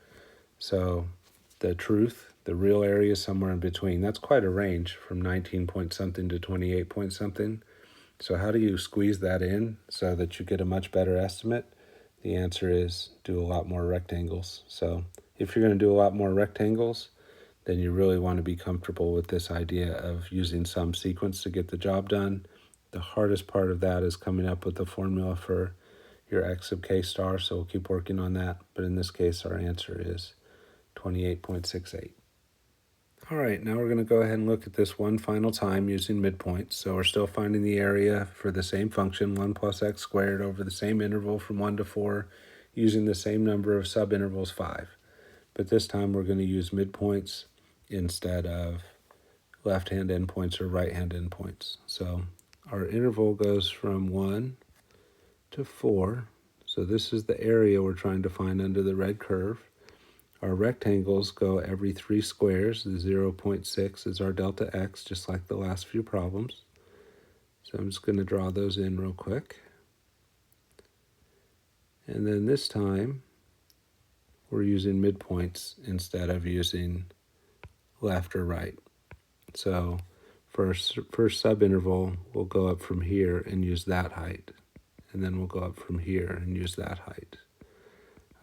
So the truth, the real area is somewhere in between. That's quite a range from 19 point something to 28 point something. So how do you squeeze that in so that you get a much better estimate? The answer is do a lot more rectangles. So if you're going to do a lot more rectangles, then you really want to be comfortable with this idea of using some sequence to get the job done. The hardest part of that is coming up with the formula for your x sub k star, so we'll keep working on that. But in this case, our answer is 28.68. All right, now we're going to go ahead and look at this one final time using midpoints. So we're still finding the area for the same function, 1 plus x squared, over the same interval from 1 to 4, using the same number of subintervals 5. But this time we're going to use midpoints instead of left-hand endpoints or right-hand endpoints. So our interval goes from 1 to 4. So this is the area we're trying to find under the red curve. Our rectangles go every 3 squares. The 0.6 is our delta x, just like the last few problems. So I'm just going to draw those in real quick. And then this time, we're using midpoints instead of using left or right. So for first subinterval, we'll go up from here and use that height. And then we'll go up from here and use that height.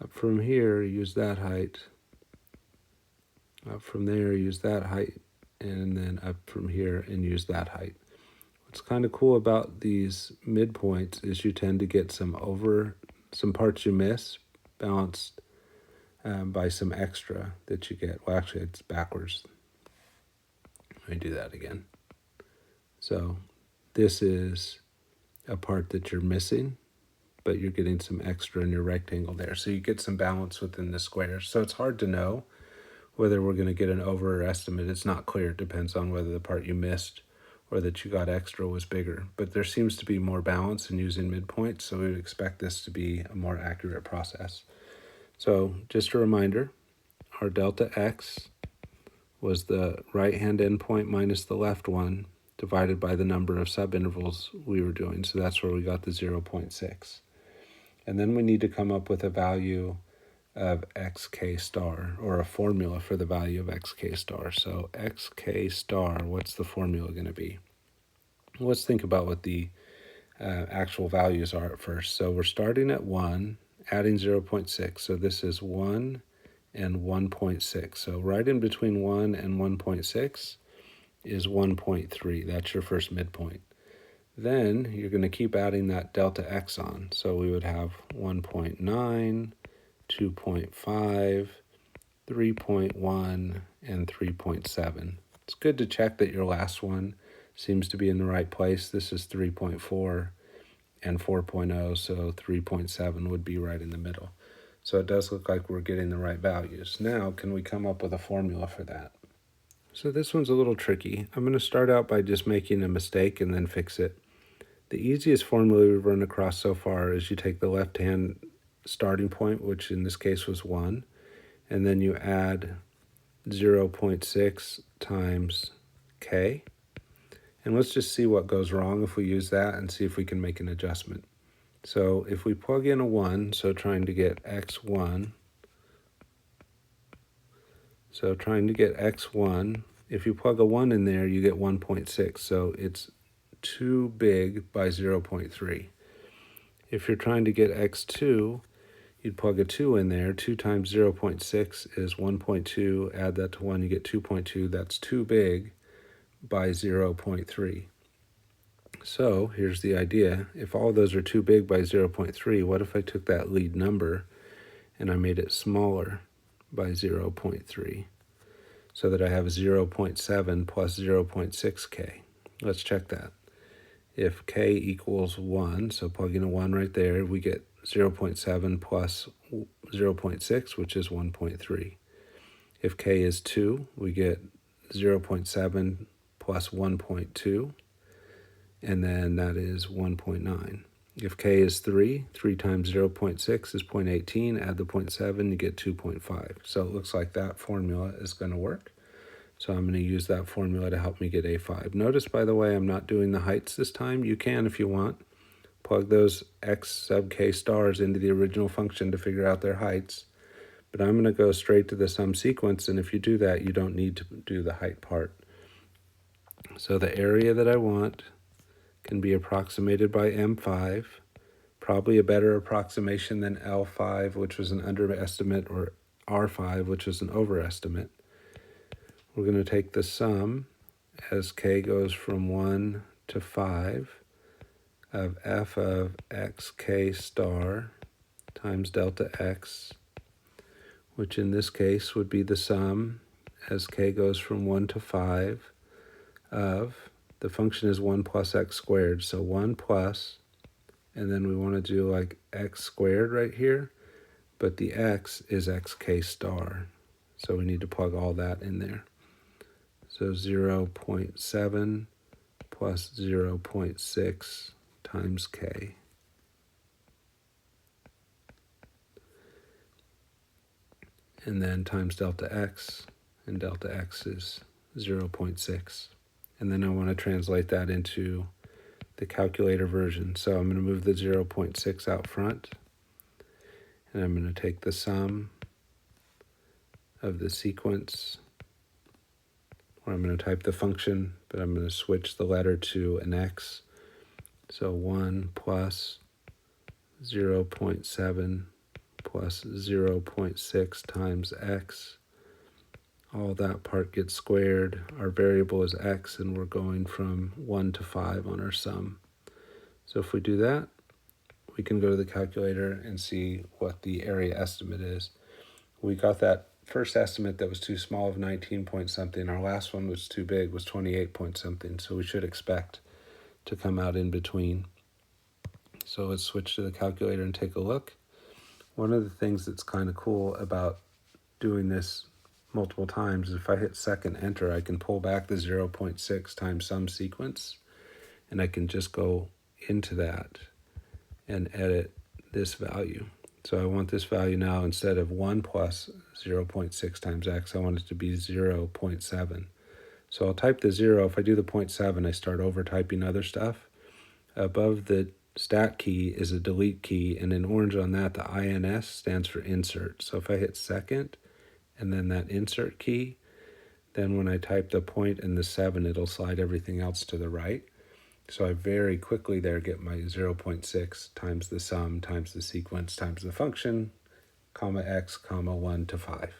Up from here, use that height. Up from there, use that height. And then up from here and use that height. What's kind of cool about these midpoints is you tend to get some parts you miss balanced by some extra that you get. Well, actually, it's backwards. Let me do that again. So this is a part that you're missing, but you're getting some extra in your rectangle there. So you get some balance within the squares. So it's hard to know whether we're going to get an over or estimate. It's not clear. It depends on whether the part you missed or that you got extra was bigger. But there seems to be more balance in using midpoints, so we would expect this to be a more accurate process. So just a reminder, our delta x was the right-hand endpoint minus the left one divided by the number of subintervals we were doing. So that's where we got the 0.6. And then we need to come up with a value of xk star, or a formula for the value of xk star. So xk star, what's the formula going to be? Let's think about what the actual values are at first. So we're starting at 1, adding 0.6. So this is 1 and 1.6. So right in between 1 and 1.6 is 1.3. That's your first midpoint. Then you're going to keep adding that delta x on. So we would have 1.9, 2.5, 3.1, and 3.7. It's good to check that your last one seems to be in the right place. This is 3.4 and 4.0, so 3.7 would be right in the middle. So it does look like we're getting the right values. Now, can we come up with a formula for that? So this one's a little tricky. I'm going to start out by just making a mistake and then fix it. The easiest formula we've run across so far is you take the left-hand starting point, which in this case was 1, and then you add 0.6 times k. And let's just see what goes wrong if we use that and see if we can make an adjustment. So if we plug in a 1, so trying to get x1, if you plug a 1 in there, you get 1.6. So it's too big by 0.3. If you're trying to get x2, you'd plug a 2 in there. 2 times 0.6 is 1.2. Add that to 1, you get 2.2. That's too big by 0.3. So here's the idea. If all of those are too big by 0.3, what if I took that lead number and I made it smaller by 0.3 so that I have 0.7 plus 0.6k? Let's check that. If k equals 1, so plug in a 1 right there, we get 0.7 plus 0.6, which is 1.3. If k is 2, we get 0.7 plus 1.2, and then that is 1.9. If k is 3 times 0.6 is 0.18, add the 0.7, you get 2.5. So it looks like that formula is going to work. So I'm going to use that formula to help me get A5. Notice, by the way, I'm not doing the heights this time. You can if you want. Plug those x sub k stars into the original function to figure out their heights. But I'm going to go straight to the sum sequence, and if you do that, you don't need to do the height part. So the area that I want can be approximated by M5, probably a better approximation than L5, which was an underestimate, or R5, which was an overestimate. We're going to take the sum as k goes from 1 to 5 of f of xk star times delta x, which in this case would be the sum as k goes from 1 to 5 of, the function is 1 plus x squared, so 1 plus, and then we want to do like x squared right here, but the x is xk star, so we need to plug all that in there. So 0.7 plus 0.6 times k. And then times delta x, and delta x is 0.6. And then I want to translate that into the calculator version. So I'm going to move the 0.6 out front, and I'm going to take the sum of the sequence, or I'm going to type the function, but I'm going to switch the letter to an x. So 1 plus 0.7 plus 0.6 times x. All that part gets squared. Our variable is x, and we're going from 1 to 5 on our sum. So if we do that, we can go to the calculator and see what the area estimate is. We got that first estimate that was too small of 19 point something. Our last one was too big, was 28 point something. So we should expect to come out in between. So let's switch to the calculator and take a look. One of the things that's kind of cool about doing this multiple times is if I hit second enter, I can pull back the 0.6 times some sequence, and I can just go into that and edit this value. So I want this value now, instead of 1 plus 0.6 times x, I want it to be 0.7. So I'll type the 0. If I do the 0.7, I start over typing other stuff. Above the stat key is a delete key, and in orange on that, the INS stands for insert. So if I hit second and then that insert key, then when I type the point and the 7, it'll slide everything else to the right. So I very quickly there get my 0.6 times the sum times the sequence times the function, comma x, comma 1 to 5.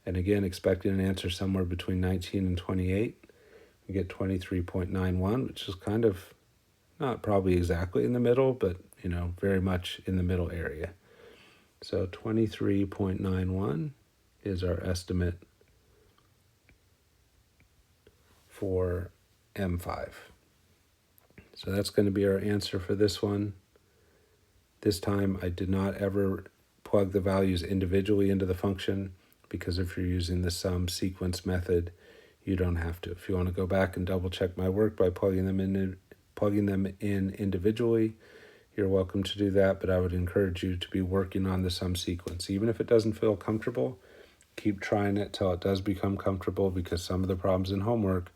And again, expecting an answer somewhere between 19 and 28, we get 23.91, which is kind of not probably exactly in the middle, but very much in the middle area. So 23.91 is our estimate for M5. So that's going to be our answer for this one. This time I did not ever plug the values individually into the function, because if you're using the sum sequence method, you don't have to. If you want to go back and double check my work by plugging them in individually, you're welcome to do that, but I would encourage you to be working on the sum sequence. Even if it doesn't feel comfortable, keep trying it till it does become comfortable, because some of the problems in homework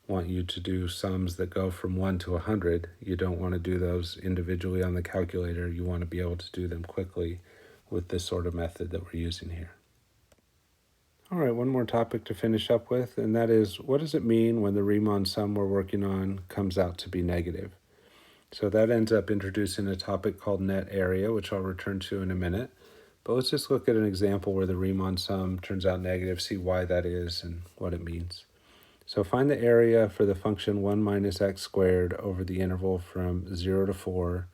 want you to do sums that go from 1 to 100. You don't want to do those individually on the calculator. You want to be able to do them quickly with this sort of method that we're using here. All right, one more topic to finish up with, and that is, what does it mean when the Riemann sum we're working on comes out to be negative? So that ends up introducing a topic called net area, which I'll return to in a minute. But let's just look at an example where the Riemann sum turns out negative, see why that is and what it means. So find the area for the function 1 minus x squared over the interval from 0 to 4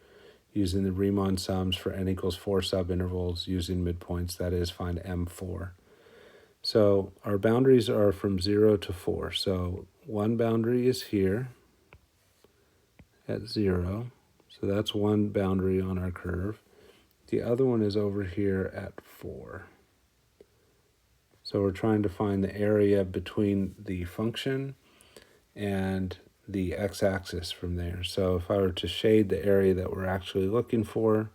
using the Riemann sums for n equals 4 subintervals using midpoints, that is, find M4. So our boundaries are from 0 to 4. So one boundary is here at 0. So that's one boundary on our curve. The other one is over here at 4. So we're trying to find the area between the function and the x-axis from there. So if I were to shade the area that we're actually looking for,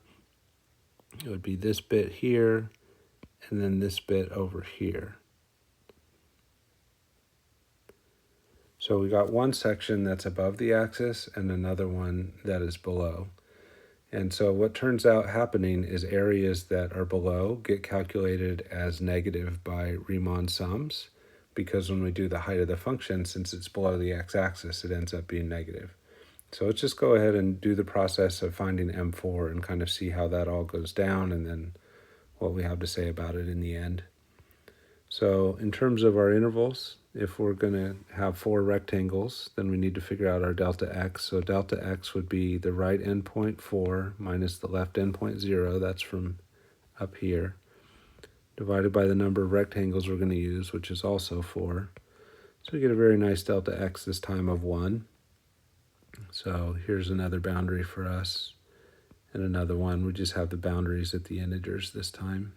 it would be this bit here and then this bit over here. So we got one section that's above the axis and another one that is below. And so what turns out happening is areas that are below get calculated as negative by Riemann sums, because when we do the height of the function, since it's below the x-axis, it ends up being negative. So let's just go ahead and do the process of finding M4 and kind of see how that all goes down, and then what we have to say about it in the end. So in terms of our intervals, if we're going to have 4 rectangles, then we need to figure out our delta x. So delta x would be the right endpoint 4 minus the left endpoint 0, that's from up here, divided by the number of rectangles we're going to use, which is also 4. So we get a very nice delta x this time of 1. So here's another boundary for us, and another one. We just have the boundaries at the integers this time.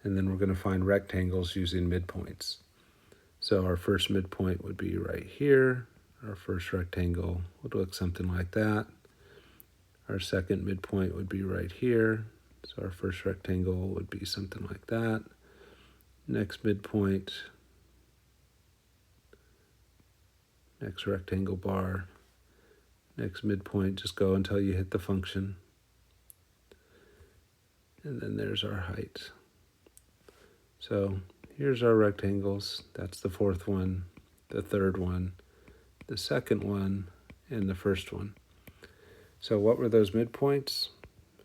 And then we're going to find rectangles using midpoints. So our first midpoint would be right here. Our first rectangle would look something like that. Our second midpoint would be right here. So our first rectangle would be something like that. Next midpoint, next rectangle bar, next midpoint, just go until you hit the function. And then there's our height. So here's our rectangles. That's the fourth one, the third one, the second one, and the first one. So what were those midpoints?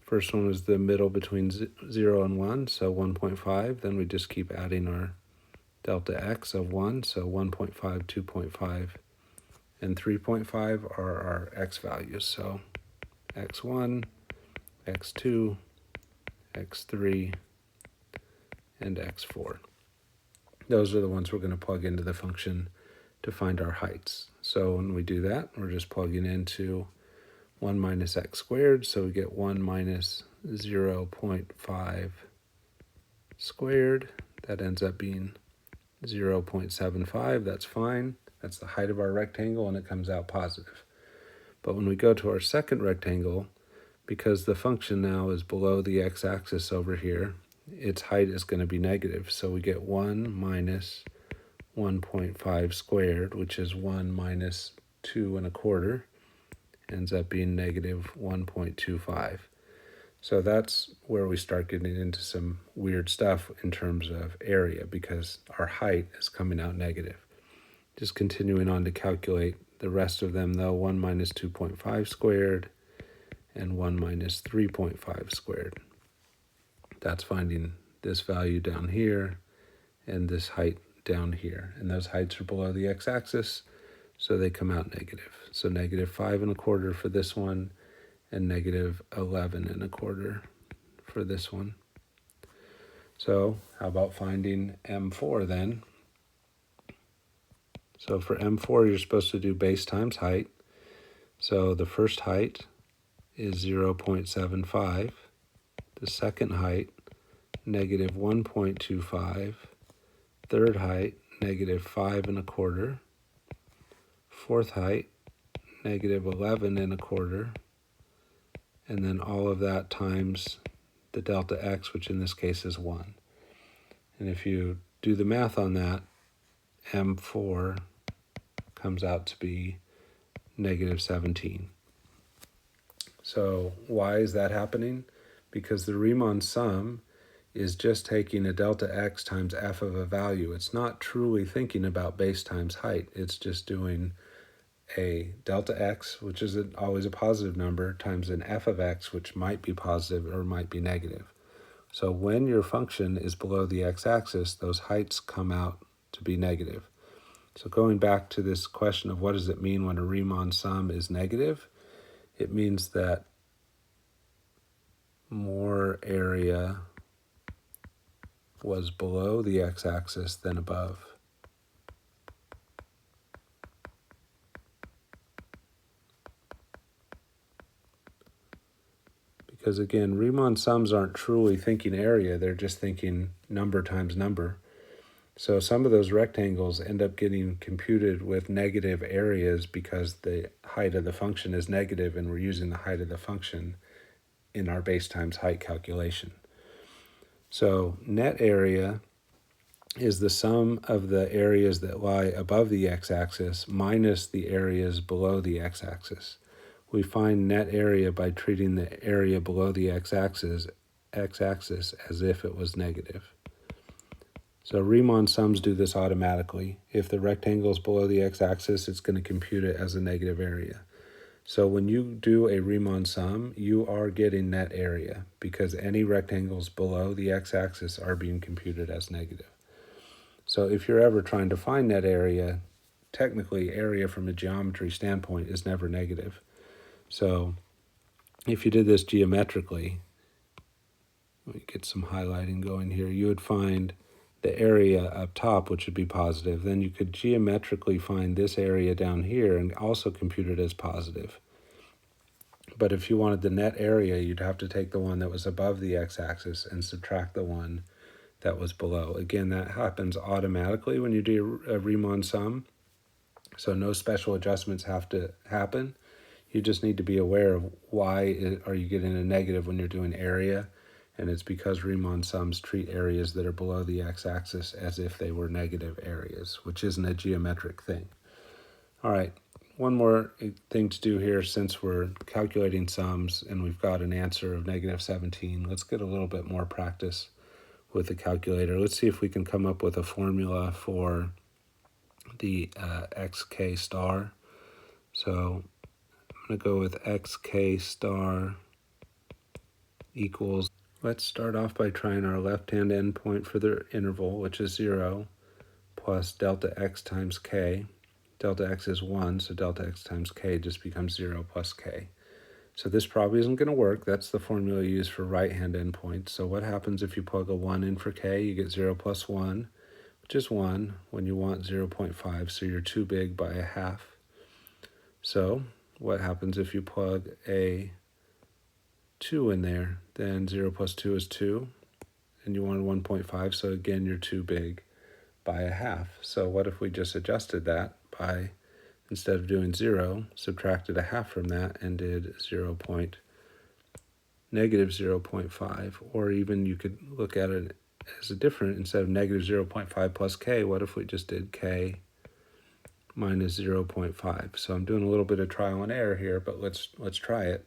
First one was the middle between 0 and 1, so 1.5. Then we just keep adding our delta x of 1, so 1.5, 2.5, and 3.5 are our x values. So x1, x2, x3, and x4. Those are the ones we're going to plug into the function to find our heights. So when we do that, we're just plugging into 1 minus x squared, so we get 1 minus 0.5 squared. That ends up being 0.75. That's fine. That's the height of our rectangle, and it comes out positive. But when we go to our second rectangle, because the function now is below the x-axis over here, its height is going to be negative. So we get 1 minus 1.5 squared, which is 1 minus 2 1/4, ends up being negative 1.25. So that's where we start getting into some weird stuff in terms of area, because our height is coming out negative. Just continuing on to calculate the rest of them, though, 1 minus 2.5 squared and 1 minus 3.5 squared. That's finding this value down here and this height down here. And those heights are below the x-axis, so they come out negative. So negative 5 1/4 for this one, and negative 11 1/4 for this one. So how about finding M4 then? So for M4, you're supposed to do base times height. So the first height is 0.75. The second height, negative 1.25. Third height, negative 5 1/4. Fourth height, negative 11 1/4. And then all of that times the delta x, which in this case is 1. And if you do the math on that, M4 comes out to be negative 17. So why is that happening? Because the Riemann sum is just taking a delta x times f of a value. It's not truly thinking about base times height. It's just doing a delta x, which is always a positive number, times an f of x, which might be positive or might be negative. So when your function is below the x-axis, those heights come out to be negative. So going back to this question of what does it mean when a Riemann sum is negative, it means that more area was below the x-axis than above. Because again, Riemann sums aren't truly thinking area, they're just thinking number times number. So some of those rectangles end up getting computed with negative areas because the height of the function is negative and we're using the height of the function in our base times height calculation. So net area is the sum of the areas that lie above the x-axis minus the areas below the x-axis. We find net area by treating the area below the x-axis as if it was negative. So Riemann sums do this automatically. If the rectangle is below the x-axis, it's going to compute it as a negative area. So when you do a Riemann sum, you are getting net area because any rectangles below the x-axis are being computed as negative. So if you're ever trying to find net area, technically area from a geometry standpoint is never negative. So if you did this geometrically, let me get some highlighting going here, you would find the area up top, which would be positive. Then you could geometrically find this area down here and also compute it as positive. But if you wanted the net area, you'd have to take the one that was above the x-axis and subtract the one that was below. Again, that happens automatically when you do a Riemann sum, so no special adjustments have to happen. You just need to be aware of why are you getting a negative when you're doing area, and it's because Riemann sums treat areas that are below the x-axis as if they were negative areas, which isn't a geometric thing. All right, one more thing to do here since we're calculating sums and we've got an answer of -17. Let's get a little bit more practice with the calculator. Let's see if we can come up with a formula for the xk star. So I'm going to go with xk star equals, let's start off by trying our left-hand endpoint for the interval, which is 0, plus delta x times k. Delta x is 1, so delta x times k just becomes 0 plus k. So this probably isn't going to work. That's the formula used for right-hand endpoints. So what happens if you plug a 1 in for k? You get 0 plus 1, which is 1 when you want 0.5, so you're too big by a half. So what happens if you plug a 2 in there? Then 0 plus 2 is 2, and you wanted 1.5, so again you're too big by a half. So what if we just adjusted that by, instead of doing 0, subtracted a half from that and did -0.5, or even you could look at it as a different, instead of -0.5 plus k, what if we just did k minus 0.5? So I'm doing a little bit of trial and error here, but let's try it.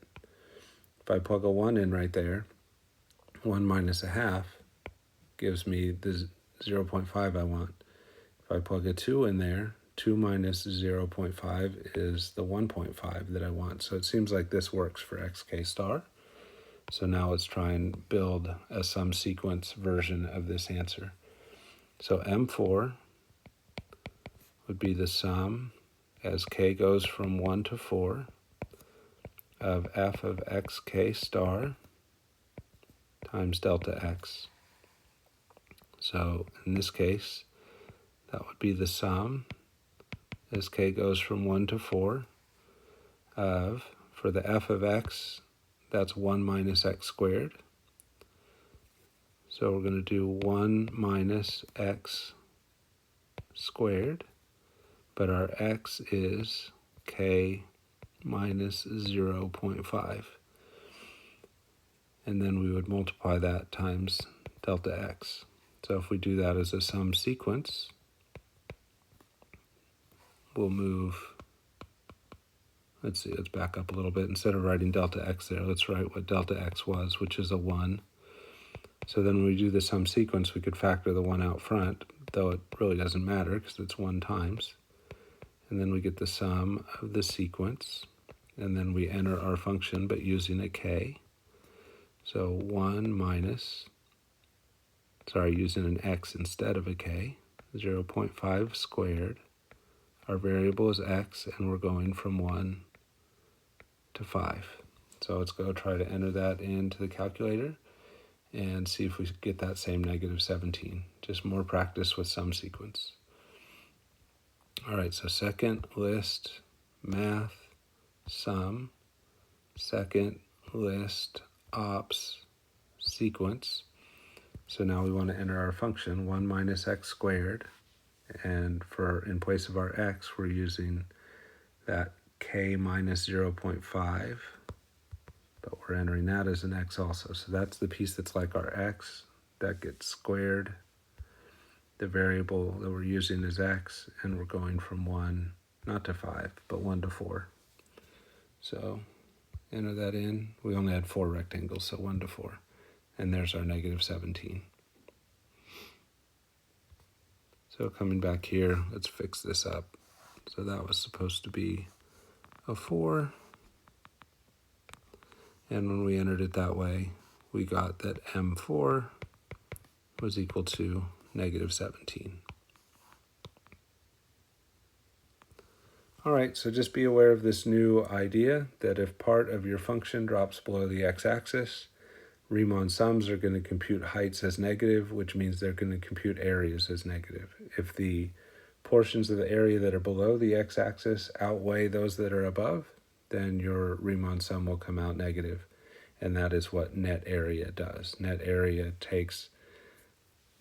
If I plug a 1 in right there, 1 minus a half gives me the 0.5 I want. If I plug a 2 in there, 2 minus 0.5 is the 1.5 that I want. So it seems like this works for xk star. So now let's try and build a sum sequence version of this answer. So M4 would be the sum as k goes from 1 to 4 of f of xk star times delta x. So in this case, that would be the sum as k goes from 1 to 4 of, for the f of x, that's 1 minus x squared. So we're going to do 1 minus x squared, but our x is k minus 0.5. And then we would multiply that times delta x. So if we do that as a sum sequence, we'll move, let's see, let's back up a little bit. Instead of writing delta x there, let's write what delta x was, which is a 1. So then when we do the sum sequence, we could factor the 1 out front, though it really doesn't matter because it's 1 times. And then we get the sum of the sequence, and then we enter our function, but using a k. So 1 minus, using an x instead of a k, 0.5 squared. Our variable is x, and we're going from 1 to 5. So let's go try to enter that into the calculator and see if we get that same -17. Just more practice with sum sequence. All right, so second list math sum, second list ops sequence. So now we want to enter our function 1 minus x squared, and for in place of our x we're using that k minus 0.5, but we're entering that as an x also. So that's the piece that's like our x, that gets squared. The variable that we're using is x, and we're going from 1, not to 5, but 1 to 4. So enter that in. We only had 4 rectangles, so 1 to 4. And there's our -17. So coming back here, let's fix this up. So that was supposed to be a 4. And when we entered it that way, we got that M4 was equal to negative 17. All right, so just be aware of this new idea that if part of your function drops below the x-axis, Riemann sums are going to compute heights as negative, which means they're going to compute areas as negative. If the portions of the area that are below the x-axis outweigh those that are above, then your Riemann sum will come out negative. And that is what net area does. Net area takes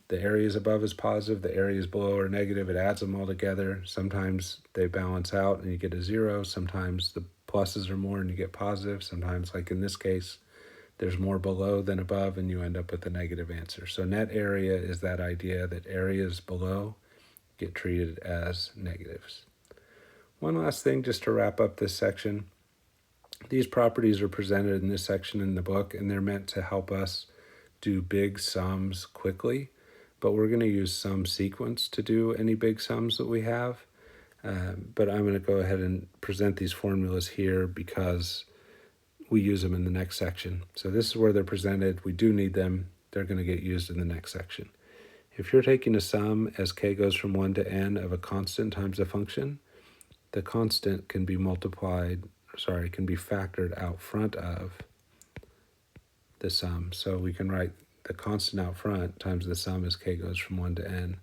the areas above is positive, the areas below are negative, it adds them all together. Sometimes they balance out and you get a 0. Sometimes the pluses are more and you get positive. Sometimes, like in this case, there's more below than above and you end up with a negative answer. So net area is that idea that areas below get treated as negatives. One last thing just to wrap up this section. These properties are presented in this section in the book, and they're meant to help us do big sums quickly, but we're going to use sum sequence to do any big sums that we have. But I'm going to go ahead and present these formulas here because we use them in the next section. So this is where they're presented. We do need them. They're going to get used in the next section. If you're taking a sum as k goes from 1 to n of a constant times a function, the constant can be can be factored out front of the sum. So we can write the constant out front times the sum as k goes from 1 to n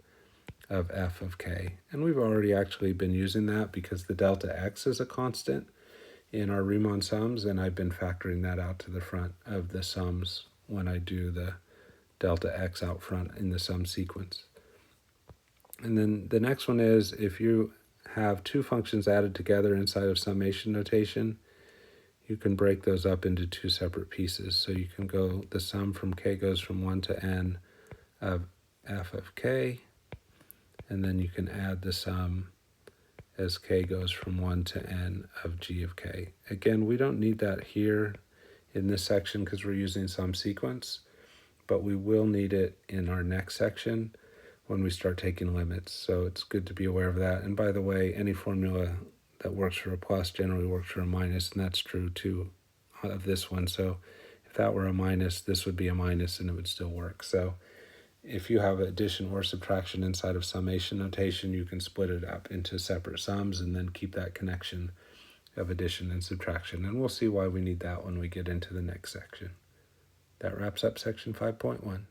of f of k. And we've already actually been using that because the delta x is a constant in our Riemann sums, and I've been factoring that out to the front of the sums when I do the delta x out front in the sum sequence. And then the next one is if you have two functions added together inside of summation notation, you can break those up into two separate pieces. So you can go the sum from k goes from 1 to n of f of k, and then you can add the sum as k goes from 1 to n of g of k. Again, we don't need that here in this section because we're using sum sequence, but we will need it in our next section when we start taking limits. So it's good to be aware of that. And by the way, any formula that works for a plus generally works for a minus, and that's true too of this one. So if that were a minus, this would be a minus and it would still work. So if you have addition or subtraction inside of summation notation, you can split it up into separate sums and then keep that connection of addition and subtraction. And we'll see why we need that when we get into the next section. That wraps up section 5.1.